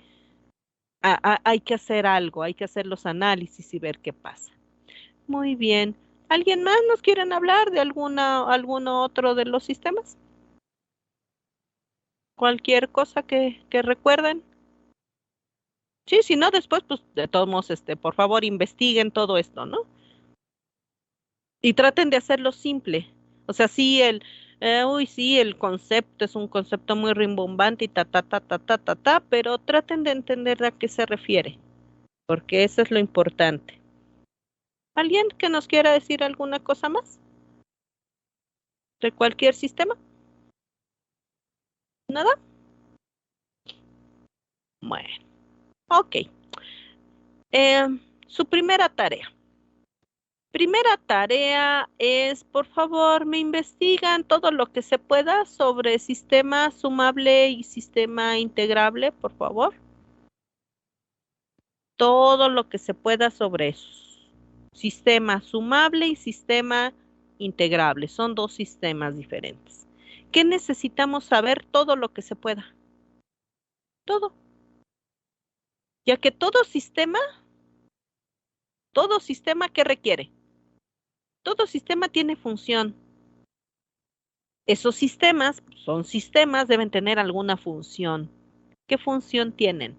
hacer algo, hay que hacer los análisis y ver qué pasa. Muy bien. ¿Alguien más nos quieren hablar de alguno otro de los sistemas? Cualquier cosa que recuerden. Sí, si no, después, pues, de todos modos, por favor, investiguen todo esto, ¿no? Y traten de hacerlo simple. O sea, sí, sí, el concepto es un concepto muy rimbombante y ta, pero traten de entender a qué se refiere, porque eso es lo importante. ¿Alguien que nos quiera decir alguna cosa más de cualquier sistema? ¿Nada? Bueno, ok. Su primera tarea. Primera tarea es, por favor, me investigan todo lo que se pueda sobre sistema sumable y sistema integrable, por favor. Todo lo que se pueda sobre esos. Sistema sumable y sistema integrable. Son dos sistemas diferentes. ¿Qué necesitamos saber? Todo lo que se pueda. Todo. Ya que todo sistema, ¿qué requiere? Todo sistema tiene función. Esos sistemas son sistemas, deben tener alguna función. ¿Qué función tienen?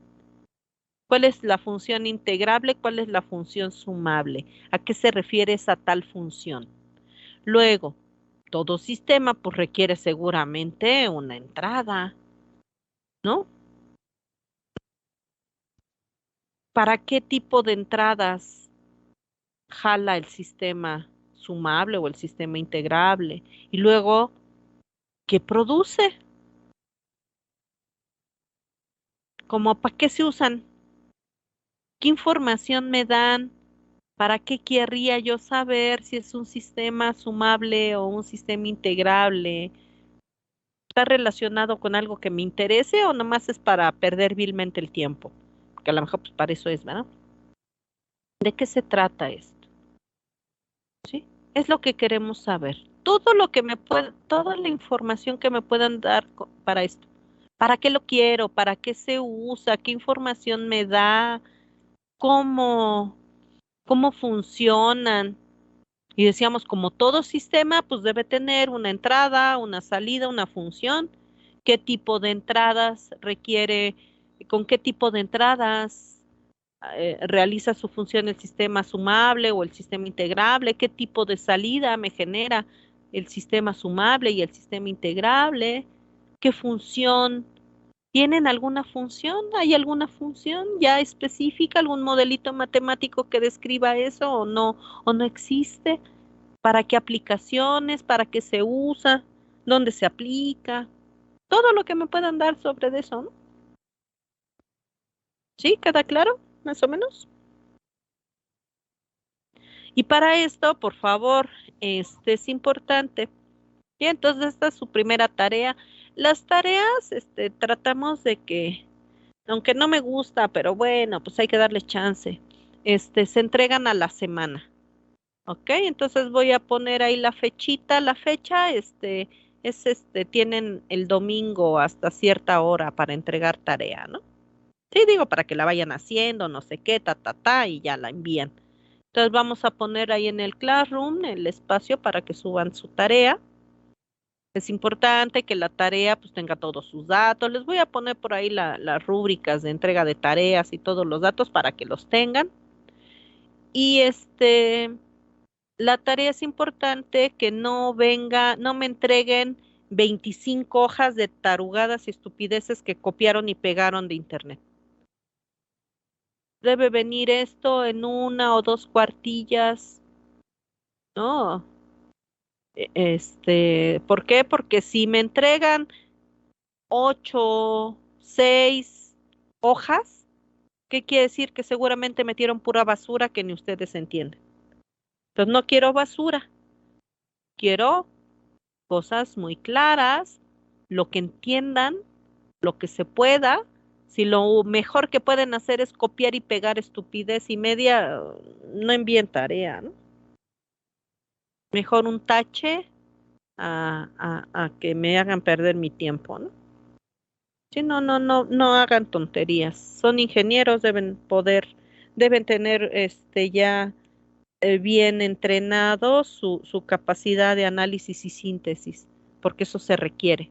¿Cuál es la función integrable? ¿Cuál es la función sumable? ¿A qué se refiere esa tal función? Luego, todo sistema pues requiere seguramente una entrada, ¿no? ¿Para qué tipo de entradas jala el sistema sumable o el sistema integrable? Y luego, ¿qué produce? ¿Cómo para qué se usan? ¿Qué información me dan? ¿Para qué querría yo saber si es un sistema sumable o un sistema integrable? ¿Está relacionado con algo que me interese o nomás es para perder vilmente el tiempo? Porque a lo mejor pues para eso es, ¿verdad? ¿De qué se trata esto? ¿Sí? Es lo que queremos saber. Todo lo que toda la información que me puedan dar para esto. ¿Para qué lo quiero? ¿Para qué se usa? ¿Qué información me da? ¿Cómo, cómo funcionan? Y decíamos, como todo sistema, pues debe tener una entrada, una salida, una función. ¿Qué tipo de entradas requiere? ¿Con qué tipo de entradas realiza su función el sistema sumable o el sistema integrable? ¿Qué tipo de salida me genera el sistema sumable y el sistema integrable? ¿Qué función? ¿Tienen alguna función? ¿Hay alguna función ya específica, algún modelito matemático que describa eso o no existe? ¿Para qué aplicaciones? ¿Para qué se usa? ¿Dónde se aplica? Todo lo que me puedan dar sobre eso, ¿no? ¿Sí? ¿Queda claro? Más o menos. Y para esto, por favor, es importante. Y entonces esta es su primera tarea. Las tareas, tratamos de que, aunque no me gusta, pero bueno, pues hay que darle chance. Se entregan a la semana. Ok, entonces voy a poner ahí la fechita, la fecha, tienen el domingo hasta cierta hora para entregar tarea, ¿no? Sí, digo, para que la vayan haciendo, no sé qué, y ya la envían. Entonces vamos a poner ahí en el Classroom el espacio para que suban su tarea. Es importante que la tarea pues tenga todos sus datos. Les voy a poner por ahí las rúbricas de entrega de tareas y todos los datos para que los tengan. Y la tarea es importante que no me entreguen 25 hojas de tarugadas y estupideces que copiaron y pegaron de internet. Debe venir esto en una o dos cuartillas, ¿no? ¿Por qué? Porque si me entregan 8, 6 hojas, ¿qué quiere decir? Que seguramente metieron pura basura que ni ustedes entienden. Entonces no quiero basura, quiero cosas muy claras, lo que entiendan, lo que se pueda, Si lo mejor que pueden hacer es copiar y pegar estupidez y media, no envíen tarea, ¿no? Mejor un tache a que me hagan perder mi tiempo, ¿no? Sí, no hagan tonterías. Son ingenieros, deben tener ya bien entrenado su capacidad de análisis y síntesis, porque eso se requiere.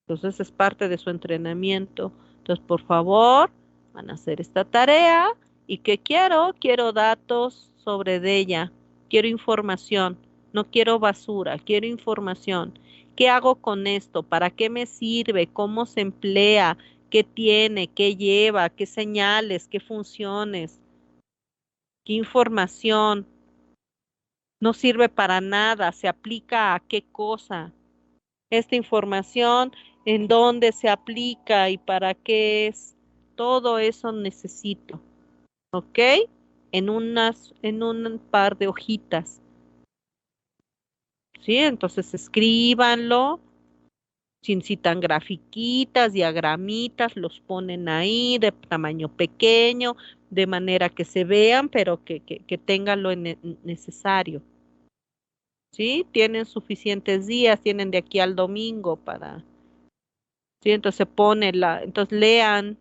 Entonces es parte de su entrenamiento. Entonces, por favor, van a hacer esta tarea. ¿Y qué quiero? Quiero datos sobre de ella. Quiero información. No quiero basura, quiero información. ¿Qué hago con esto? ¿Para qué me sirve? ¿Cómo se emplea? ¿Qué tiene? ¿Qué lleva? ¿Qué señales? ¿Qué funciones? ¿Qué información? No sirve para nada. ¿Se aplica a qué cosa? Esta información, en dónde se aplica y para qué es. Todo eso necesito, ¿ok? En un par de hojitas, ¿sí? Entonces escríbanlo, si necesitan grafiquitas, diagramitas, los ponen ahí de tamaño pequeño, de manera que se vean, pero que tengan lo necesario. ¿Sí? Tienen suficientes días, tienen de aquí al domingo para. Sí, entonces se pone entonces lean,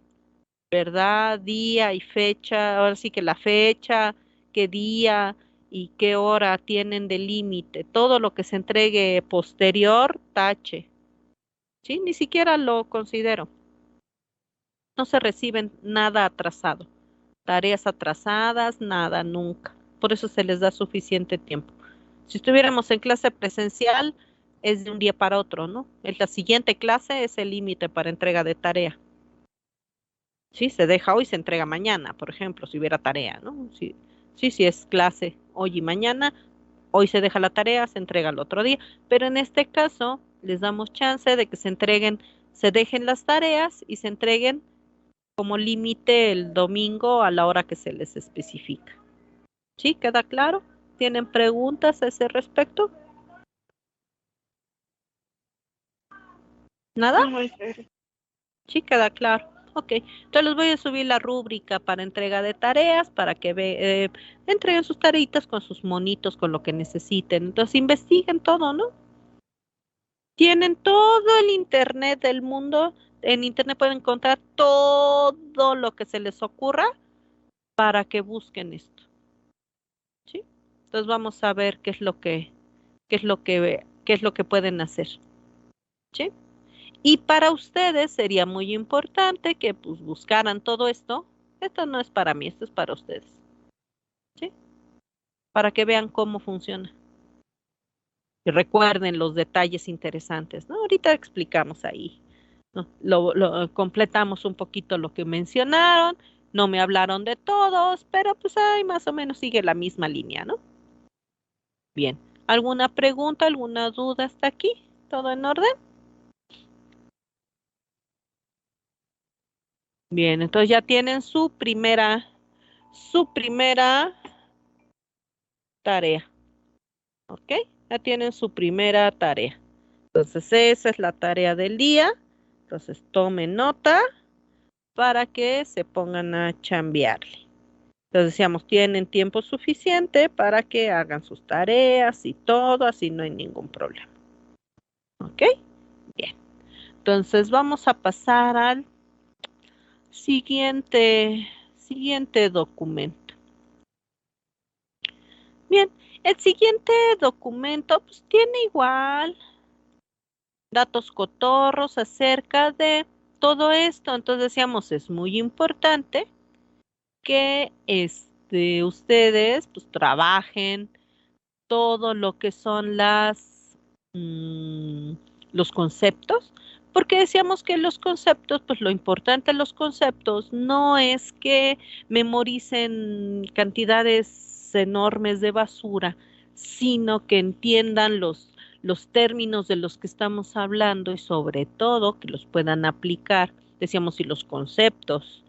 ¿verdad? Día y fecha, ahora sí que la fecha, qué día y qué hora tienen de límite. Todo lo que se entregue posterior, tache. Sí, ni siquiera lo considero. No se reciben nada atrasado. Tareas atrasadas, nada, nunca. Por eso se les da suficiente tiempo. Si estuviéramos en clase presencial, es de un día para otro, ¿no? En la siguiente clase es el límite para entrega de tarea. Sí, se deja hoy, se entrega mañana, por ejemplo, si hubiera tarea, ¿no? Sí, sí, si es clase hoy y mañana, hoy se deja la tarea, se entrega el otro día, pero en este caso les damos chance de que se dejen las tareas y se entreguen como límite el domingo a la hora que se les especifica. ¿Sí? ¿Queda claro? ¿Tienen preguntas a ese respecto? ¿Nada? No, maestra. Sí, queda claro. Ok, entonces les voy a subir la rúbrica para entrega de tareas, para que entreguen sus tareitas con sus monitos, con lo que necesiten. Entonces investiguen todo, ¿no? Tienen todo el internet del mundo. En internet pueden encontrar todo lo que se les ocurra para que busquen esto. ¿Sí? Entonces vamos a ver qué es lo que pueden hacer. ¿Sí? Y para ustedes sería muy importante que pues buscaran todo esto. Esto no es para mí, esto es para ustedes. ¿Sí? Para que vean cómo funciona. Y recuerden los detalles interesantes, ¿no? Ahorita explicamos ahí, ¿no? Completamos un poquito lo que mencionaron. No me hablaron de todos, pero pues ahí más o menos sigue la misma línea, ¿no? Bien. ¿Alguna pregunta, alguna duda hasta aquí? ¿Todo en orden? Bien, entonces ya tienen su primera tarea, ¿ok? Ya tienen su primera tarea. Entonces esa es la tarea del día. Entonces tomen nota para que se pongan a chambearle. Entonces decíamos, tienen tiempo suficiente para que hagan sus tareas y todo, así no hay ningún problema. ¿Ok? Bien. Entonces vamos a pasar al siguiente documento. Bien, el siguiente documento pues tiene igual datos cotorros acerca de todo esto. Entonces decíamos, es muy importante que ustedes pues trabajen todo lo que son los conceptos, porque decíamos que los conceptos, pues lo importante de los conceptos no es que memoricen cantidades enormes de basura, sino que entiendan los términos de los que estamos hablando y sobre todo que los puedan aplicar. Decíamos, si los conceptos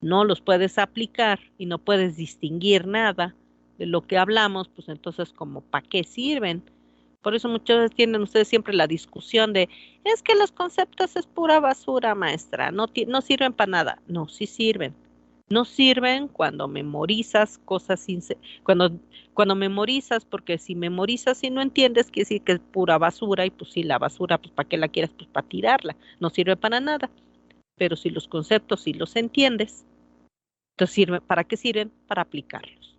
no los puedes aplicar y no puedes distinguir nada de lo que hablamos, pues entonces, ¿como para qué sirven? Por eso muchas veces tienen ustedes siempre la discusión de, es que los conceptos es pura basura, maestra, no sirven para nada. No, sí sirven. No sirven cuando memorizas cosas cuando memorizas, porque si memorizas y no entiendes, quiere decir que es pura basura, y pues sí, la basura, pues ¿para qué la quieres? Pues para tirarla. No sirve para nada. Pero si los conceptos sí los entiendes, entonces ¿para qué sirven? Para aplicarlos.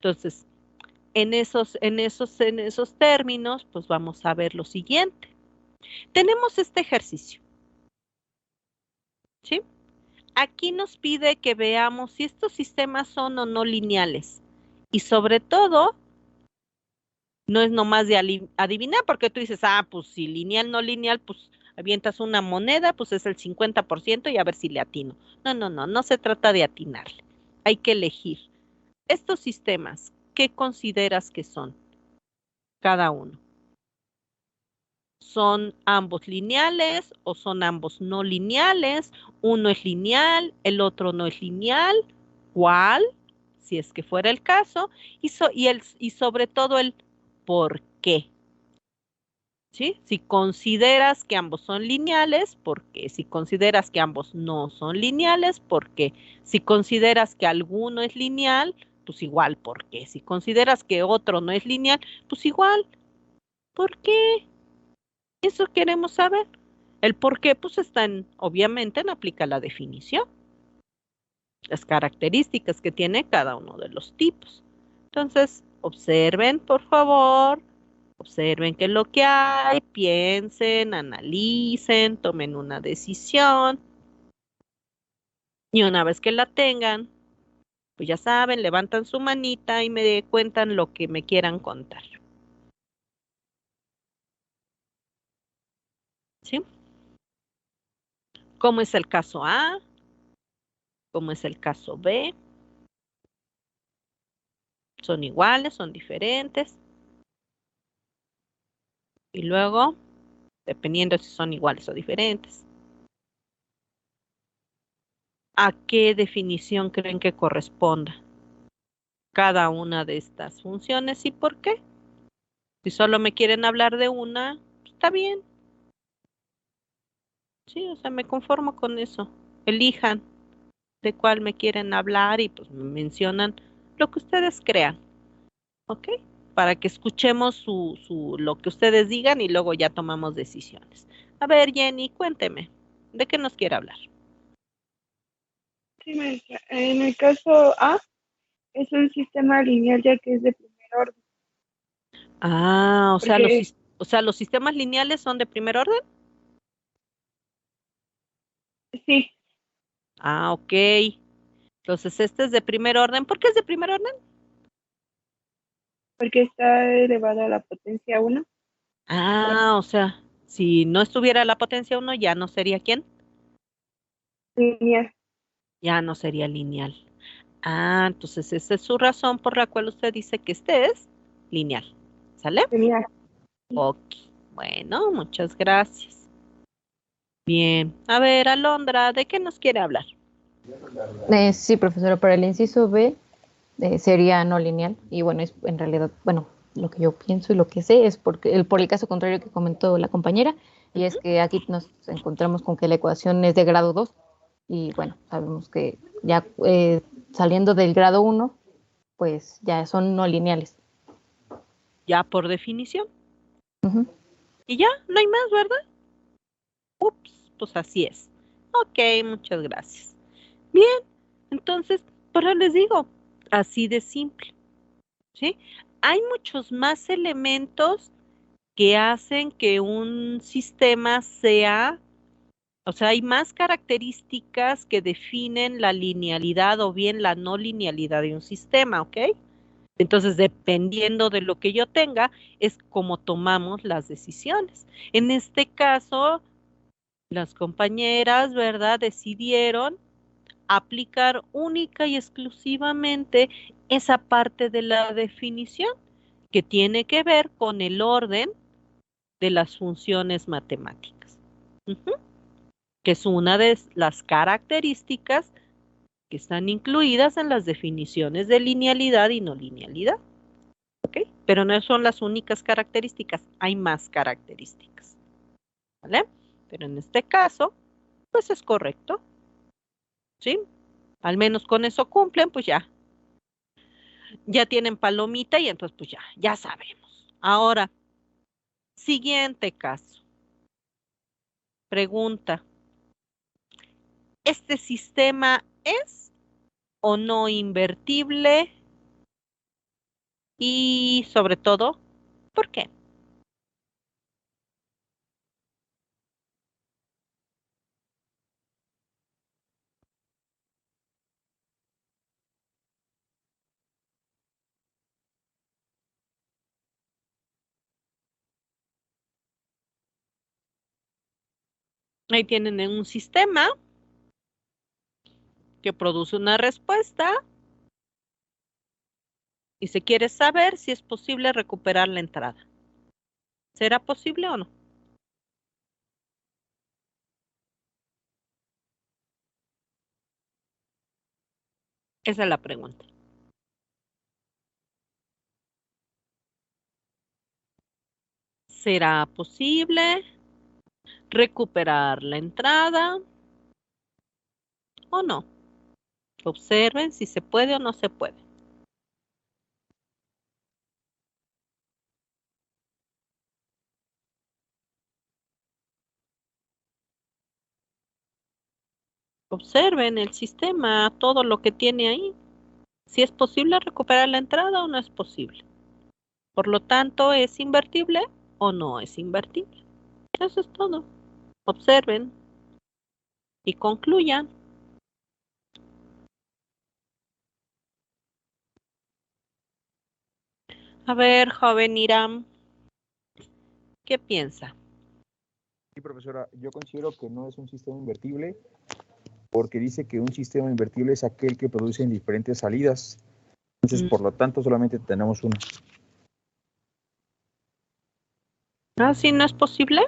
Entonces, en esos términos, pues vamos a ver lo siguiente. Tenemos este ejercicio, ¿sí? Aquí nos pide que veamos si estos sistemas son o no lineales. Y sobre todo, no es nomás de adivinar, porque tú dices, pues si lineal, no lineal, pues avientas una moneda, pues es el 50% y a ver si le atino. No se trata de atinarle. Hay que elegir. Estos sistemas, ¿qué consideras que son cada uno? ¿Son ambos lineales o son ambos no lineales? Uno es lineal, el otro no es lineal. ¿Cuál? Si es que fuera el caso. Y sobre todo el por qué. ¿Sí? Si consideras que ambos son lineales, ¿por qué? Si consideras que ambos no son lineales, ¿por qué? Si consideras que alguno es lineal, pues igual, ¿por qué? Si consideras que otro no es lineal, pues igual, ¿por qué? Eso queremos saber. El por qué, pues obviamente, aplica la definición, las características que tiene cada uno de los tipos. Entonces, observen, por favor, observen qué es lo que hay, piensen, analicen, tomen una decisión. Y una vez que la tengan, pues ya saben, levantan su manita y me cuentan lo que me quieran contar. ¿Sí? ¿Cómo es el caso A? ¿Cómo es el caso B? ¿Son iguales? ¿Son diferentes? Y luego, dependiendo si son iguales o diferentes, ¿a qué definición creen que corresponda cada una de estas funciones y por qué? Si solo me quieren hablar de una, está bien. Sí, o sea, me conformo con eso. Elijan de cuál me quieren hablar y pues me mencionan lo que ustedes crean, ¿ok? Para que escuchemos lo que ustedes digan y luego ya tomamos decisiones. A ver, Jenny, cuénteme, ¿de qué nos quiere hablar? Sí, maestra. En el caso A, es un sistema lineal ya que es de primer orden. O sea, Porque los sistemas lineales son de primer orden. sí, Ok. Entonces, este es de primer orden. ¿Por qué es de primer orden? porque está elevado a la potencia 1. O sea, si no estuviera la potencia 1, ya no sería ¿quién? Lineal. Ya no sería lineal. Entonces esa es su razón por la cual usted dice que este es lineal. ¿Sale? Lineal. Ok. Bueno, muchas gracias. Bien. A ver, Alondra, ¿de qué nos quiere hablar? Sí, profesora, para el inciso B sería no lineal. Y bueno, es en realidad, bueno, lo que yo pienso y lo que sé es por el caso contrario que comentó la compañera, y es que aquí nos encontramos con que la ecuación es de grado 2. Y bueno, sabemos que ya saliendo del grado 1, pues ya son no lineales. Ya por definición. Ujú. Y ya, no hay más, ¿verdad? Ups, pues así es. Ok, muchas gracias. Bien, entonces, pero les digo, así de simple, ¿sí? Hay muchos más elementos que hacen que un sistema o sea, hay más características que definen la linealidad o bien la no linealidad de un sistema, ¿ok? Entonces, dependiendo de lo que yo tenga, es como tomamos las decisiones. En este caso, las compañeras, ¿verdad?, decidieron aplicar única y exclusivamente esa parte de la definición que tiene que ver con el orden de las funciones matemáticas, que es una de las características que están incluidas en las definiciones de linealidad y no linealidad. ¿Ok? pero no son las únicas características, hay más características, ¿vale? Pero en este caso, pues es correcto, ¿sí? Al menos con eso cumplen, pues ya tienen palomita y entonces pues ya sabemos. Ahora, siguiente caso. Pregunta, ¿este sistema es o no invertible? Y sobre todo, ¿por qué? Ahí tienen un sistema que produce una respuesta y se quiere saber si es posible recuperar la entrada. ¿Será posible o no? Esa es la pregunta. ¿Será posible recuperar la entrada o no? Observen si se puede o no se puede. Observen el sistema, todo lo que tiene ahí. Si es posible recuperar la entrada o no es posible. Por lo tanto, ¿es invertible o no es invertible? Eso es todo. Observen y concluyan. A ver, joven Iram, ¿qué piensa? Sí, profesora, yo considero que no es un sistema invertible porque dice que un sistema invertible es aquel que produce en diferentes salidas. Entonces, por lo tanto, solamente tenemos una. ¿Ah, sí no es posible?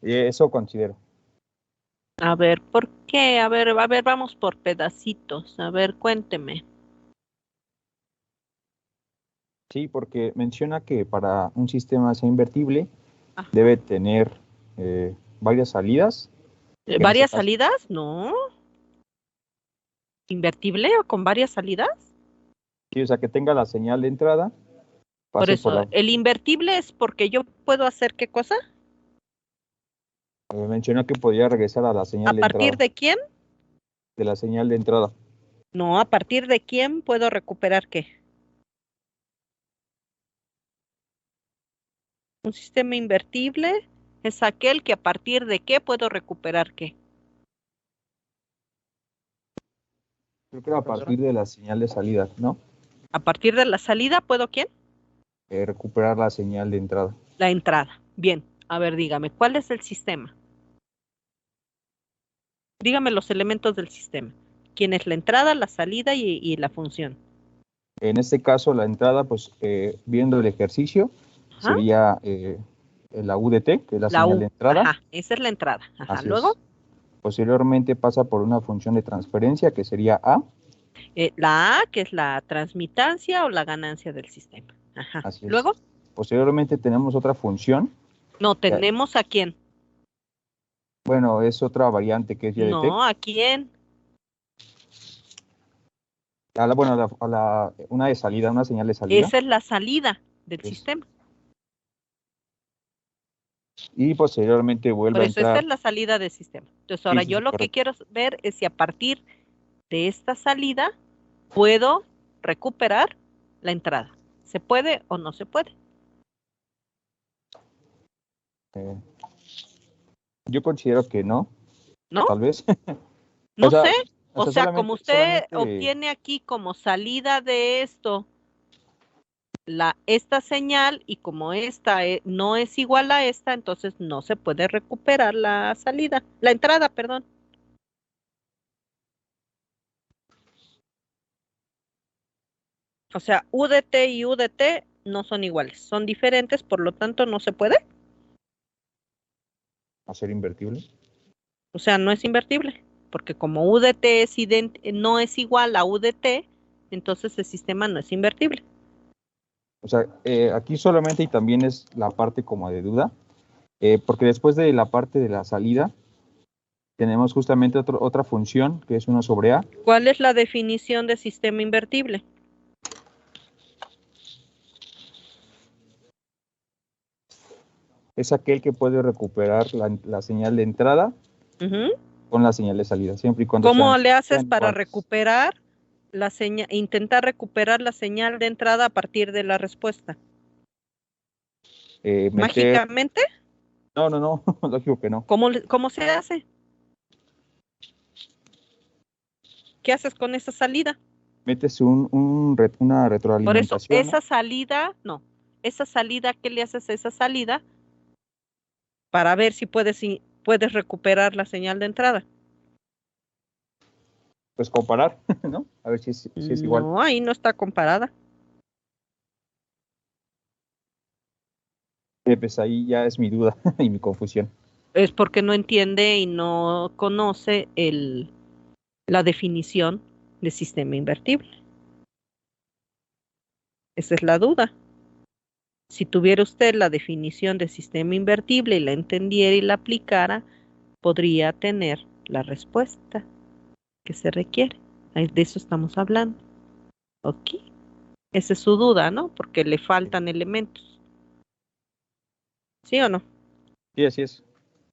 Eso considero. A ver, ¿por qué? A ver, vamos por pedacitos. A ver, cuénteme. Sí, porque menciona que para un sistema sea invertible Ajá. debe tener varias salidas. ¿Varias salidas? No. ¿Invertible o con varias salidas? Sí, o sea, que tenga la señal de entrada. Por eso, ¿el invertible es porque yo puedo hacer qué cosa? Mencionó que podría regresar a la señal de entrada. ¿A partir de quién? De la señal de entrada. No, ¿a partir de quién puedo recuperar qué? Un sistema invertible es aquel que a partir de qué puedo recuperar qué. Creo que era a partir de la señal de salida, ¿no? ¿A partir de la salida puedo quién? Recuperar la señal de entrada. La entrada. Bien, a ver, dígame, ¿cuál es el sistema? Dígame los elementos del sistema. ¿Quién es la entrada, la salida y la función? En este caso, la entrada, pues, viendo el ejercicio, sería la UDT, que es la señal de entrada. Ajá, esa es la entrada. Ajá, Así luego. Es. Posteriormente pasa por una función de transferencia, que sería A. La A, que es la transmitancia o la ganancia del sistema. Ajá. Así es. Luego. Posteriormente tenemos otra función. No, ¿tenemos a quién? Bueno, es otra variante que es YDT. No, ¿a quién? Una de salida, una señal de salida. Esa es la salida del sistema. Y posteriormente vuelve a entrar. Por eso esa es la salida del sistema. Entonces ahora yo lo que quiero ver es si a partir de esta salida puedo recuperar la entrada. ¿Se puede o no se puede? Yo considero que no. ¿No? Tal vez. No sé. O sea, como usted obtiene aquí como salida de esto esta señal y como esta no es igual a esta, entonces no se puede recuperar la salida, la entrada, perdón. O sea, UDT y UDT no son iguales, son diferentes, por lo tanto no se puede. ¿Hacer invertible? O sea, no es invertible, porque como UDT no es igual a UDT, entonces el sistema no es invertible. O sea, aquí solamente, y también es la parte como de duda, porque después de la parte de la salida, tenemos justamente otra función, que es 1 sobre A. ¿Cuál es la definición de sistema invertible? Es aquel que puede recuperar la señal de entrada Ujú. con la señal de salida, siempre y cuando ¿Cómo sean le haces sean para iguales. recuperar la señal, intentar recuperar la señal de entrada a partir de la respuesta? Meter... ¿Mágicamente? No, lógico que no. ¿Cómo se hace? ¿Qué haces con esa salida? Metes una Por eso, retroalimentación, ¿no? esa salida, ¿qué le haces a esa salida? Para ver si puedes recuperar la señal de entrada. Pues comparar, ¿no? A ver si es igual. No, ahí no está comparada. Pues ahí ya es mi duda y mi confusión. Es porque no entiende y no conoce la definición de sistema invertible. Esa es la duda. Si tuviera usted la definición de sistema invertible y la entendiera y la aplicara, podría tener la respuesta que se requiere. De eso estamos hablando. ¿Ok? Esa es su duda, ¿no? Porque le faltan elementos. ¿Sí o no? Sí, así es.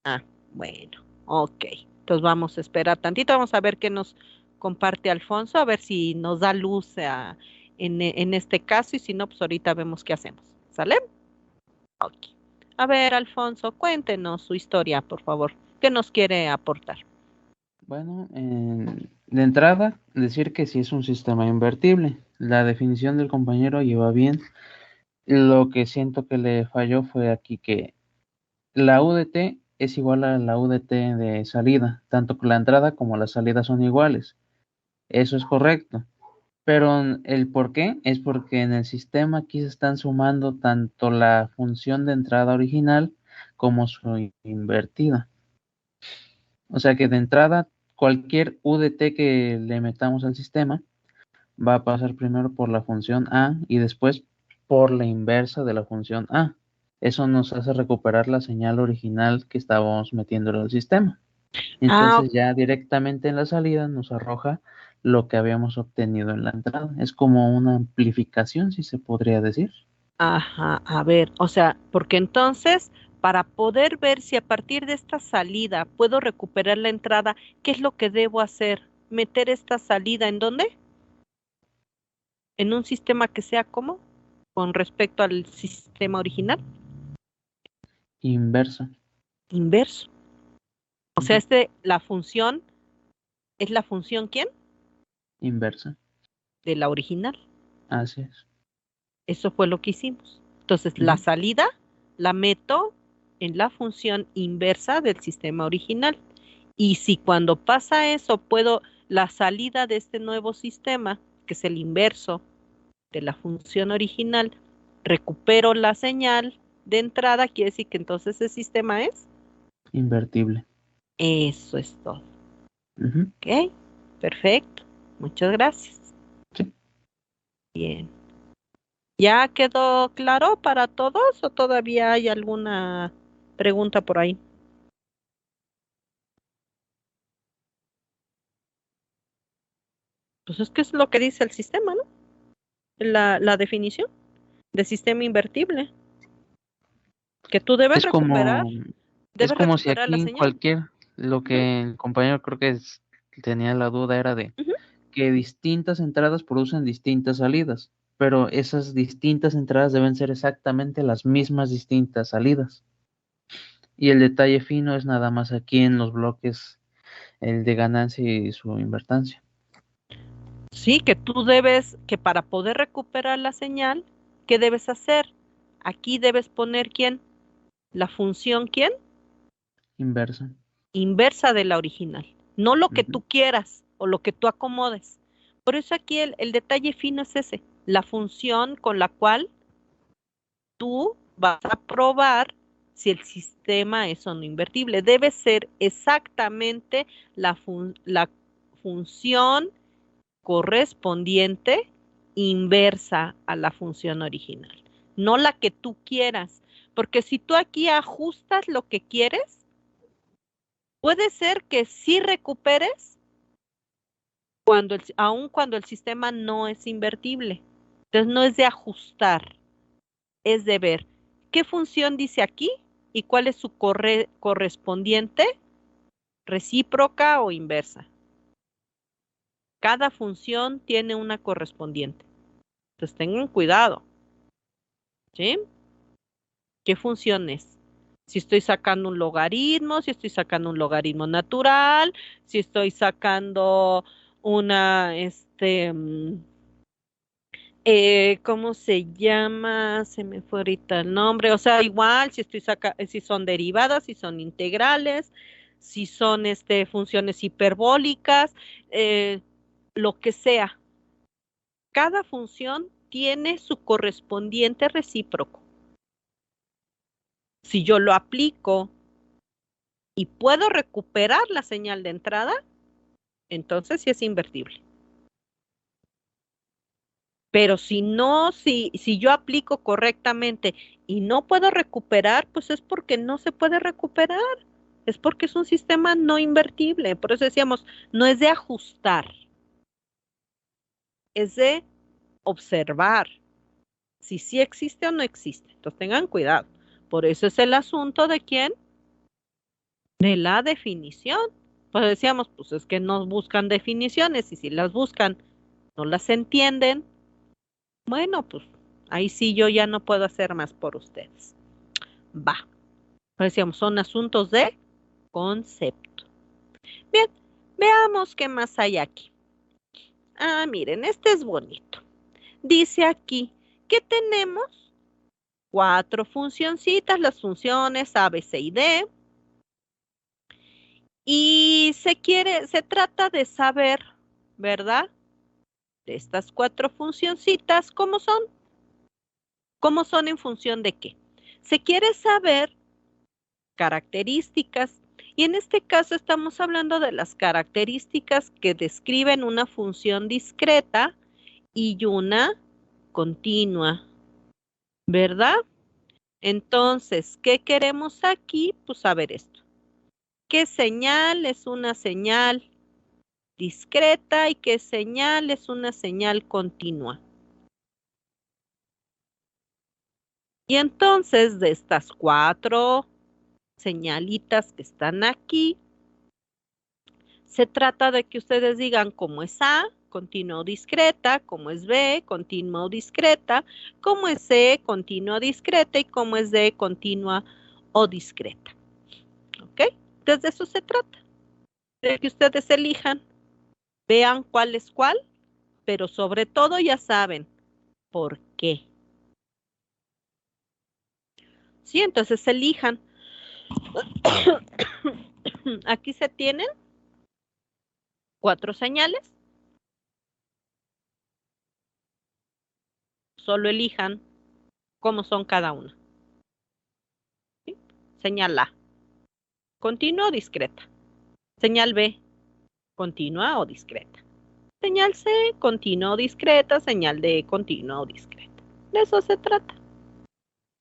Ah, bueno. Ok. Entonces vamos a esperar tantito. Vamos a ver qué nos comparte Alfonso, a ver si nos da luz en este caso y si no, pues ahorita vemos qué hacemos. ¿Sale? Ok. A ver, Alfonso, cuéntenos su historia, por favor. ¿Qué nos quiere aportar? Bueno, de entrada, decir que sí es un sistema invertible. La definición del compañero lleva bien. Lo que siento que le falló fue aquí que la UDT es igual a la UDT de salida, tanto que la entrada como la salida son iguales. Eso es correcto. Pero el por qué es porque en el sistema aquí se están sumando tanto la función de entrada original como su invertida. O sea que de entrada, cualquier UDT que le metamos al sistema va a pasar primero por la función A y después por la inversa de la función A. Eso nos hace recuperar la señal original que estábamos metiéndole al sistema. Entonces ya directamente en la salida nos arroja lo que habíamos obtenido en la entrada. Es como una amplificación, si se podría decir. Ajá, a ver, o sea, porque entonces, para poder ver si a partir de esta salida puedo recuperar la entrada, ¿qué es lo que debo hacer? ¿Meter esta salida en dónde? ¿En un sistema que sea como? Con respecto al sistema original, Inversa. inverso. O sea, la función, ¿es la función quién? Inversa. De la original. Así es. Eso fue lo que hicimos. Entonces, la salida la meto en la función inversa del sistema original. Y si cuando pasa eso la salida de este nuevo sistema, que es el inverso de la función original, recupero la señal de entrada, quiere decir que entonces el sistema es Invertible. Eso es todo. Ujú. Ok, perfecto. Muchas gracias. Sí. Bien. ¿Ya quedó claro para todos o todavía hay alguna pregunta por ahí? Pues es que es lo que dice el sistema, ¿no? La definición de sistema invertible. Que tú debes Es como, debes como si recuperar la aquí señal. lo que el compañero creo que tenía la duda era de Ujú. que distintas entradas producen distintas salidas, pero esas distintas entradas deben ser exactamente las mismas distintas salidas. Y el detalle fino es nada más aquí en los bloques, el de ganancia y su invertancia. Sí, que para poder recuperar la señal, ¿qué debes hacer? Aquí debes poner ¿quién? La función ¿quién? Inversa. Inversa de la original. No lo que Ujú. tú quieras o lo que tú acomodes. Por eso aquí el detalle fino es ese, la función con la cual tú vas a probar si el sistema es o no invertible. Debe ser exactamente la función correspondiente inversa a la función original, no la que tú quieras, porque si tú aquí ajustas lo que quieres, puede ser que sí recuperes aun cuando el sistema no es invertible. Entonces no es de ajustar, es de ver qué función dice aquí y cuál es su correspondiente, recíproca o inversa. Cada función tiene una correspondiente. Entonces tengan cuidado. ¿Sí? ¿Qué función es? Si estoy sacando un logaritmo, si estoy sacando un logaritmo natural, si estoy sacando una, ¿cómo se llama? Se me fue ahorita el nombre. O sea, igual, si son derivadas, si son integrales, si son funciones hiperbólicas, lo que sea. Cada función tiene su correspondiente recíproco. Si yo lo aplico y puedo recuperar la señal de entrada, entonces sí es invertible. Pero si no, si yo aplico correctamente y no puedo recuperar, pues es porque no se puede recuperar. Es porque es un sistema no invertible. Por eso decíamos, no es de ajustar. Es de observar si sí existe o no existe. Entonces tengan cuidado. Por eso es el asunto de quién, de la definición. Pues decíamos, pues es que no buscan definiciones y si las buscan, no las entienden. Bueno, pues ahí sí yo ya no puedo hacer más por ustedes. Va. Pues decíamos, son asuntos de concepto. Bien, veamos qué más hay aquí. Ah, miren, este es bonito. Dice aquí que tenemos 4 funcioncitas, las funciones A, B, C y D. Y se trata de saber, ¿verdad? De estas 4 funcioncitas, ¿cómo son? ¿Cómo son en función de qué? Se quiere saber características y en este caso estamos hablando de las características que describen una función discreta y una continua, ¿verdad? Entonces, ¿qué queremos aquí? Pues saber esto. ¿Qué señal es una señal discreta y qué señal es una señal continua? Y entonces, de estas 4 señalitas que están aquí, se trata de que ustedes digan cómo es A, continua o discreta, cómo es B, continua o discreta, cómo es C, continua o discreta y cómo es D, continua o discreta. ¿Ok? Entonces de eso se trata, de que ustedes elijan, vean cuál es cuál, pero sobre todo ya saben por qué. Sí, entonces elijan. Aquí se tienen 4 señales. Solo elijan cómo son cada una. ¿Sí? Señal A, continua o discreta. Señal B, continua o discreta. Señal C, continua o discreta. Señal D, continua o discreta. De eso se trata.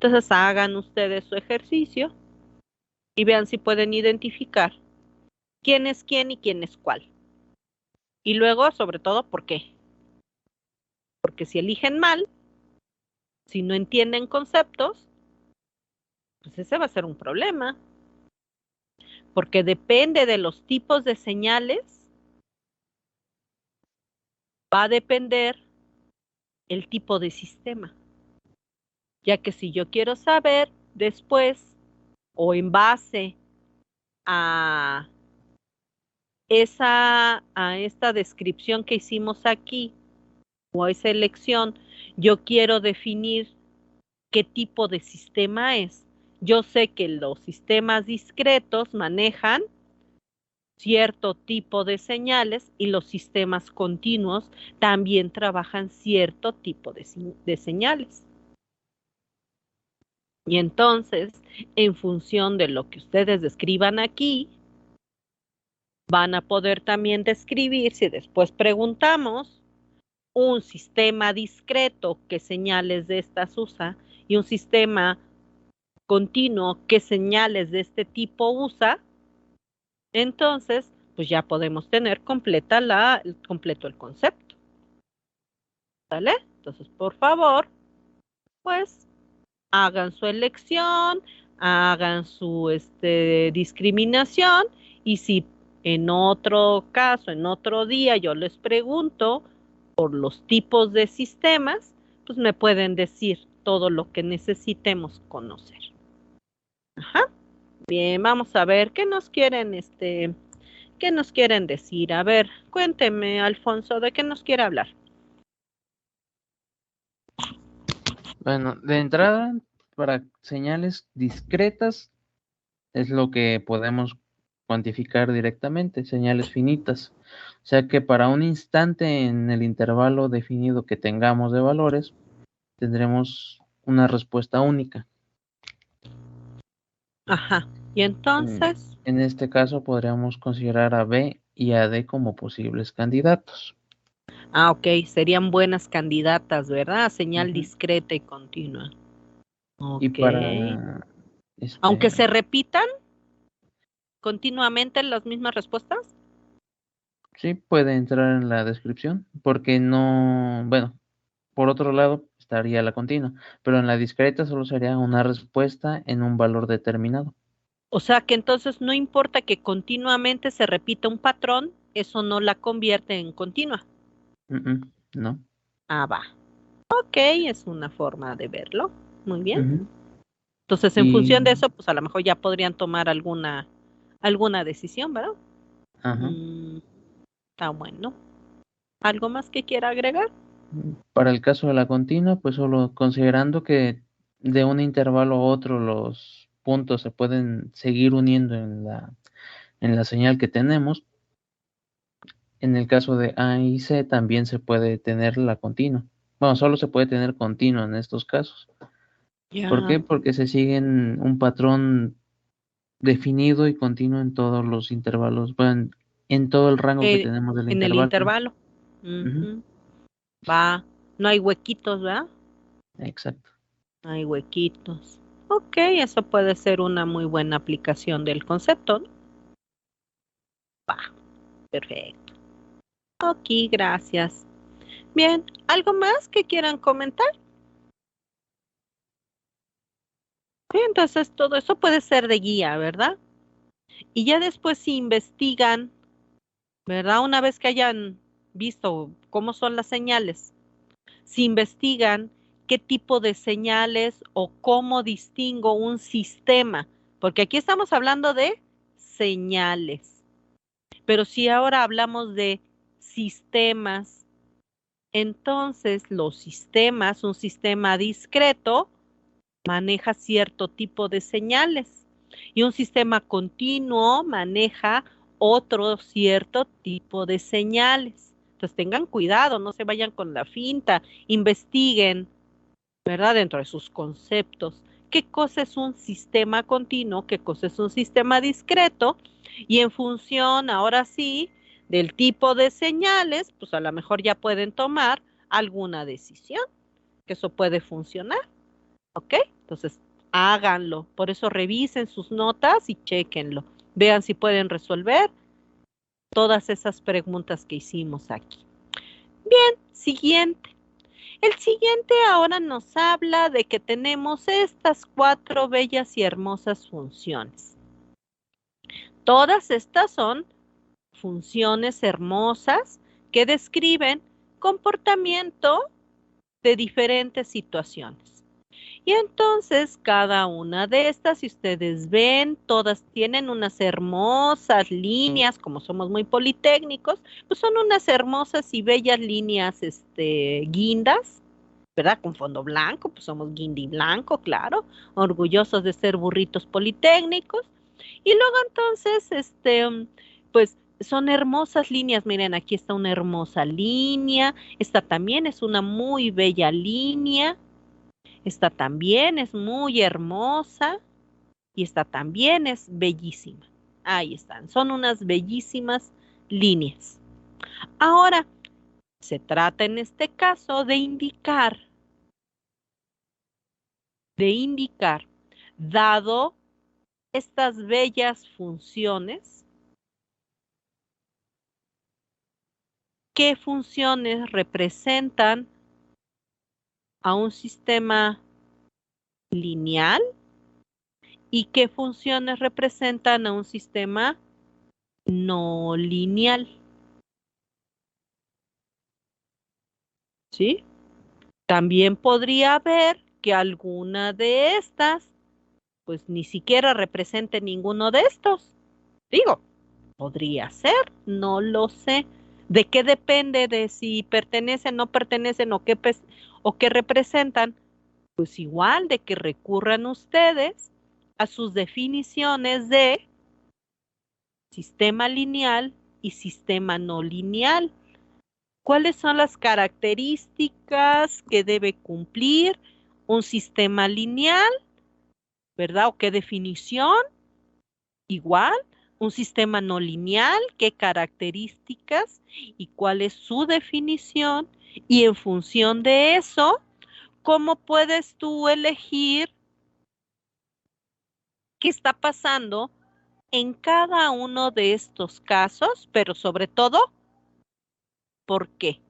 Entonces hagan ustedes su ejercicio y vean si pueden identificar quién es quién y quién es cuál. Y luego, sobre todo, ¿por qué? Porque si eligen mal, si no entienden conceptos, pues ese va a ser un problema. Porque depende de los tipos de señales, va a depender el tipo de sistema. Ya que si yo quiero saber después o en base a esta descripción que hicimos aquí o a esa elección, yo quiero definir qué tipo de sistema es. Yo sé que los sistemas discretos manejan cierto tipo de señales y los sistemas continuos también trabajan cierto tipo de señales. Y entonces, en función de lo que ustedes describan aquí, van a poder también describir, si después preguntamos, un sistema discreto, qué señales de estas usa, y un sistema continuo, qué señales de este tipo usa, entonces, pues ya podemos tener completo el concepto. ¿Vale? Entonces, por favor, pues hagan su elección, hagan su discriminación, y si en otro caso, en otro día, yo les pregunto por los tipos de sistemas, pues me pueden decir todo lo que necesitemos conocer. Ajá. Bien, vamos a ver qué nos quieren, qué nos quieren decir. A ver, cuénteme, Alfonso, ¿de qué nos quiere hablar? Bueno, de entrada, para señales discretas es lo que podemos cuantificar directamente, señales finitas. O sea que para un instante en el intervalo definido que tengamos de valores, tendremos una respuesta única. Ajá. Y entonces, En este caso podríamos considerar a B y a D como posibles candidatos. ok, serían buenas candidatas, ¿verdad? Señal Ujú. discreta y continua. Y Ok. para Aunque se repitan continuamente las mismas respuestas. sí, puede entrar en la descripción, porque no, bueno, por otro lado estaría la continua, pero en la discreta solo sería una respuesta en un valor determinado. O sea que entonces no importa que continuamente se repita un patrón, eso no la convierte en continua. No. Ah, va. Ok, es una forma de verlo. Muy bien. Ujú. Entonces, en Y, función de eso, pues a lo mejor ya podrían tomar alguna decisión, ¿verdad? ajá. Está bueno. ¿Algo más que quiera agregar? Para el caso de la continua, pues solo considerando que de un intervalo a otro los puntos se pueden seguir uniendo en la señal que tenemos. En el caso de A y C también se puede tener la continua. Bueno, solo se puede tener continua en estos casos. ¿Por Ya. qué? Porque se siguen un patrón definido y continuo en todos los intervalos, bueno, en todo el rango que tenemos del En el intervalo. intervalo. Ujú. Ujú. Va. No hay huequitos, ¿verdad? Exacto. No hay huequitos. Ok, eso puede ser una muy buena aplicación del concepto, ¿no? Va. Perfecto. Ok, gracias. Bien, ¿algo más que quieran comentar? Bien, entonces todo eso puede ser de guía, ¿verdad? Y ya después si investigan, ¿verdad? Una vez que hayan visto cómo son las señales, si investigan qué tipo de señales o cómo distingo un sistema, porque aquí estamos hablando de señales, pero si ahora hablamos de sistemas, entonces los sistemas, un sistema discreto, maneja cierto tipo de señales y un sistema continuo maneja otro cierto tipo de señales. Entonces tengan cuidado, no se vayan con la finta, investiguen, ¿verdad? Dentro de sus conceptos, qué cosa es un sistema continuo, qué cosa es un sistema discreto, y en función, ahora sí, del tipo de señales, pues a lo mejor ya pueden tomar alguna decisión, que eso puede funcionar. ¿Ok? Entonces, háganlo. Por eso revisen sus notas y chequenlo. Vean si pueden resolver todas esas preguntas que hicimos aquí. Bien, siguiente. El siguiente ahora nos habla de que tenemos estas 4 bellas y hermosas funciones. Todas estas son funciones hermosas que describen comportamiento de diferentes situaciones. Y entonces cada una de estas, si ustedes ven, todas tienen unas hermosas líneas, como somos muy politécnicos, pues son unas hermosas y bellas líneas, guindas, ¿verdad? Con fondo blanco, pues somos guindi blanco, claro, orgullosos de ser burritos politécnicos. Y luego entonces, pues son hermosas líneas. Miren, aquí está una hermosa línea, esta también es una muy bella línea. Esta también es muy hermosa y esta también es bellísima. Ahí están, son unas bellísimas líneas. Ahora, Se trata en este caso de indicar, dado estas bellas funciones, qué funciones representan a un sistema lineal y qué funciones representan a un sistema no lineal. ¿Sí? También podría haber que alguna de estas, pues ni siquiera represente ninguno de estos. Digo, podría ser, no lo sé. ¿De qué depende de si pertenecen, no pertenecen o qué representan? Pues igual de que recurran ustedes a sus definiciones de sistema lineal y sistema no lineal. ¿Cuáles son las características que debe cumplir un sistema lineal? ¿Verdad? ¿O qué definición? Igual, un sistema no lineal, ¿qué características y cuál es su definición? Y en función de eso, ¿cómo puedes tú elegir qué está pasando en cada uno de estos casos? Pero sobre todo, ¿por qué?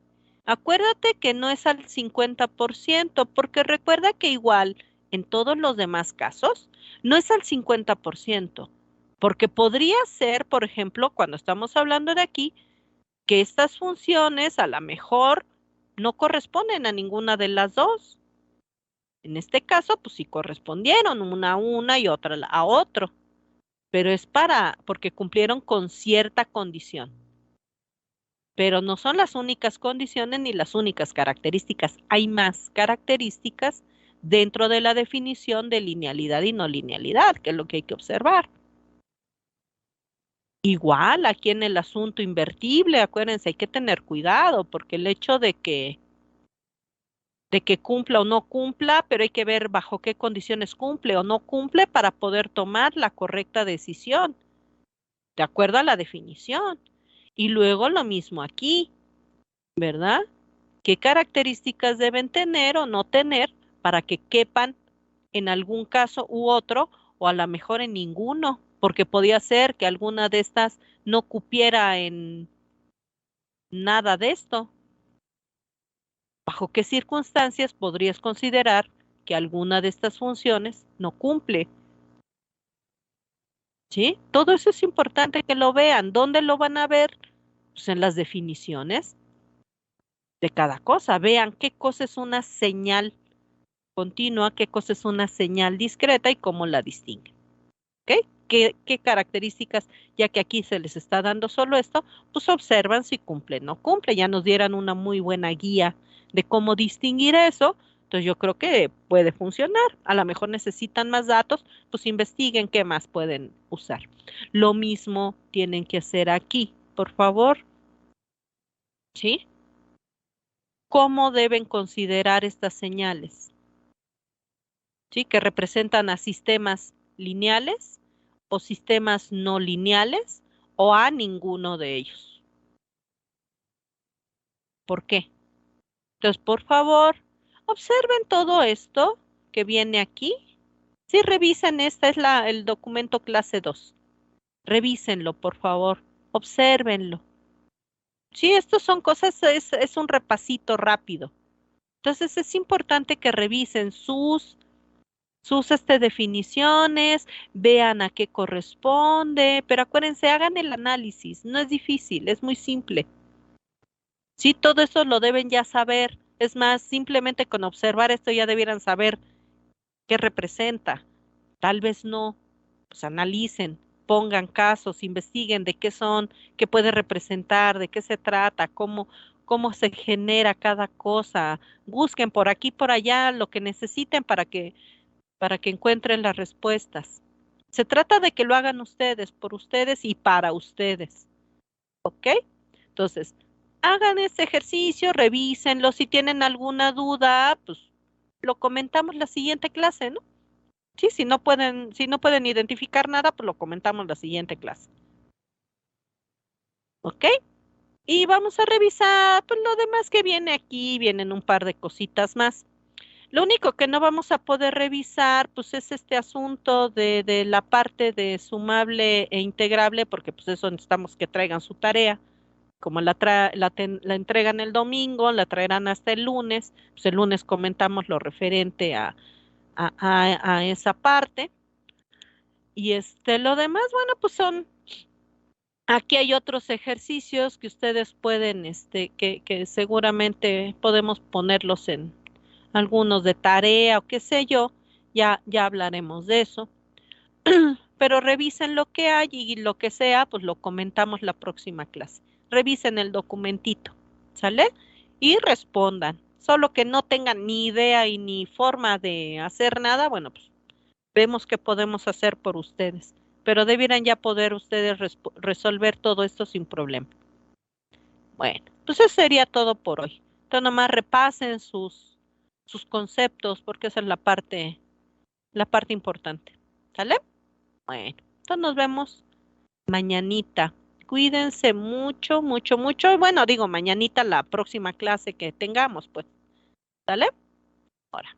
Acuérdate que no es al 50%, porque recuerda que igual en todos los demás casos no es al 50%, porque podría ser, por ejemplo, cuando estamos hablando de aquí, que estas funciones a lo mejor no corresponden a ninguna de las dos. En este caso, pues sí correspondieron una a una y otra a otro, pero es porque cumplieron con cierta condición. Pero no son las únicas condiciones ni las únicas características. Hay más características dentro de la definición de linealidad y no linealidad, que es lo que hay que observar. Igual aquí en el asunto invertible, acuérdense, hay que tener cuidado, porque el hecho de que cumpla o no cumpla, pero hay que ver bajo qué condiciones cumple o no cumple para poder tomar la correcta decisión, de acuerdo a la definición. Y luego lo mismo aquí, ¿verdad? ¿Qué características deben tener o no tener para que quepan en algún caso u otro o a lo mejor en ninguno? Porque podía ser que alguna de estas no cupiera en nada de esto. ¿Bajo qué circunstancias podrías considerar que alguna de estas funciones no cumple? ¿Sí? Todo eso es importante que lo vean. ¿Dónde lo van a ver? Pues en las definiciones de cada cosa. Vean qué cosa es una señal continua, qué cosa es una señal discreta y cómo la distinguen. ¿Ok? ¿Qué características, ya que aquí se les está dando solo esto, pues observan si cumple o no cumple? Ya nos dieran una muy buena guía de cómo distinguir eso. Entonces yo creo que puede funcionar. A lo mejor necesitan más datos, pues investiguen qué más pueden usar. Lo mismo tienen que hacer aquí, por favor. ¿Sí? ¿Cómo deben considerar estas señales? ¿Sí? Que representan a sistemas lineales o sistemas no lineales o a ninguno de ellos. ¿Por qué? Entonces, por favor, observen todo esto que viene aquí. Sí, revisen, este es el documento clase 2. Revísenlo, por favor. Obsérvenlo. Sí, estos son cosas, es un repasito rápido. Entonces, es importante que revisen sus definiciones, vean a qué corresponde, pero acuérdense, hagan el análisis, no es difícil, es muy simple. Sí, todo eso lo deben ya saber, es más, simplemente con observar esto ya debieran saber qué representa, tal vez no, pues analicen, pongan casos, investiguen de qué son, qué puede representar, de qué se trata, cómo se genera cada cosa, busquen por aquí, por allá lo que necesiten para que encuentren las respuestas. Se trata de que lo hagan ustedes, por ustedes y para ustedes. ¿Ok? Entonces, hagan este ejercicio, revísenlo. Si tienen alguna duda, pues lo comentamos la siguiente clase, ¿no? Sí, si no pueden identificar nada, pues lo comentamos la siguiente clase. ¿Ok? Y vamos a revisar pues, lo demás que viene aquí, vienen un par de cositas más. Lo único que no vamos a poder revisar, pues es este asunto de la parte de sumable e integrable, porque pues eso necesitamos que traigan su tarea. Como la entregan el domingo, la traerán hasta el lunes, pues el lunes comentamos lo referente a esa parte. Y lo demás, bueno, pues aquí hay otros ejercicios que ustedes pueden, que seguramente podemos ponerlos en algunos de tarea o qué sé yo, ya hablaremos de eso. Pero revisen lo que hay y lo que sea, pues lo comentamos la próxima clase. Revisen el documentito, ¿sale? Y respondan. Solo que no tengan ni idea y ni forma de hacer nada, bueno, pues vemos qué podemos hacer por ustedes. Pero debieran ya poder ustedes resolver todo esto sin problema. Bueno, pues eso sería todo por hoy. Entonces nomás repasen sus conceptos porque esa es la parte importante. ¿Sale? Bueno, entonces nos vemos mañanita. Cuídense mucho, mucho, mucho. Y bueno, digo, mañanita la próxima clase que tengamos, pues. ¿Sale? Ahora,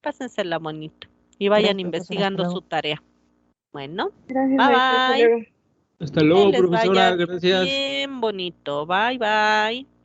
pásensela bonito y vayan Gracias, profesora. investigando Hasta su luego. tarea. Bueno, Gracias, bye maestra. Hasta bye. luego. Hasta Que luego, les profesora. vaya Gracias. bien bonito. Bye bye.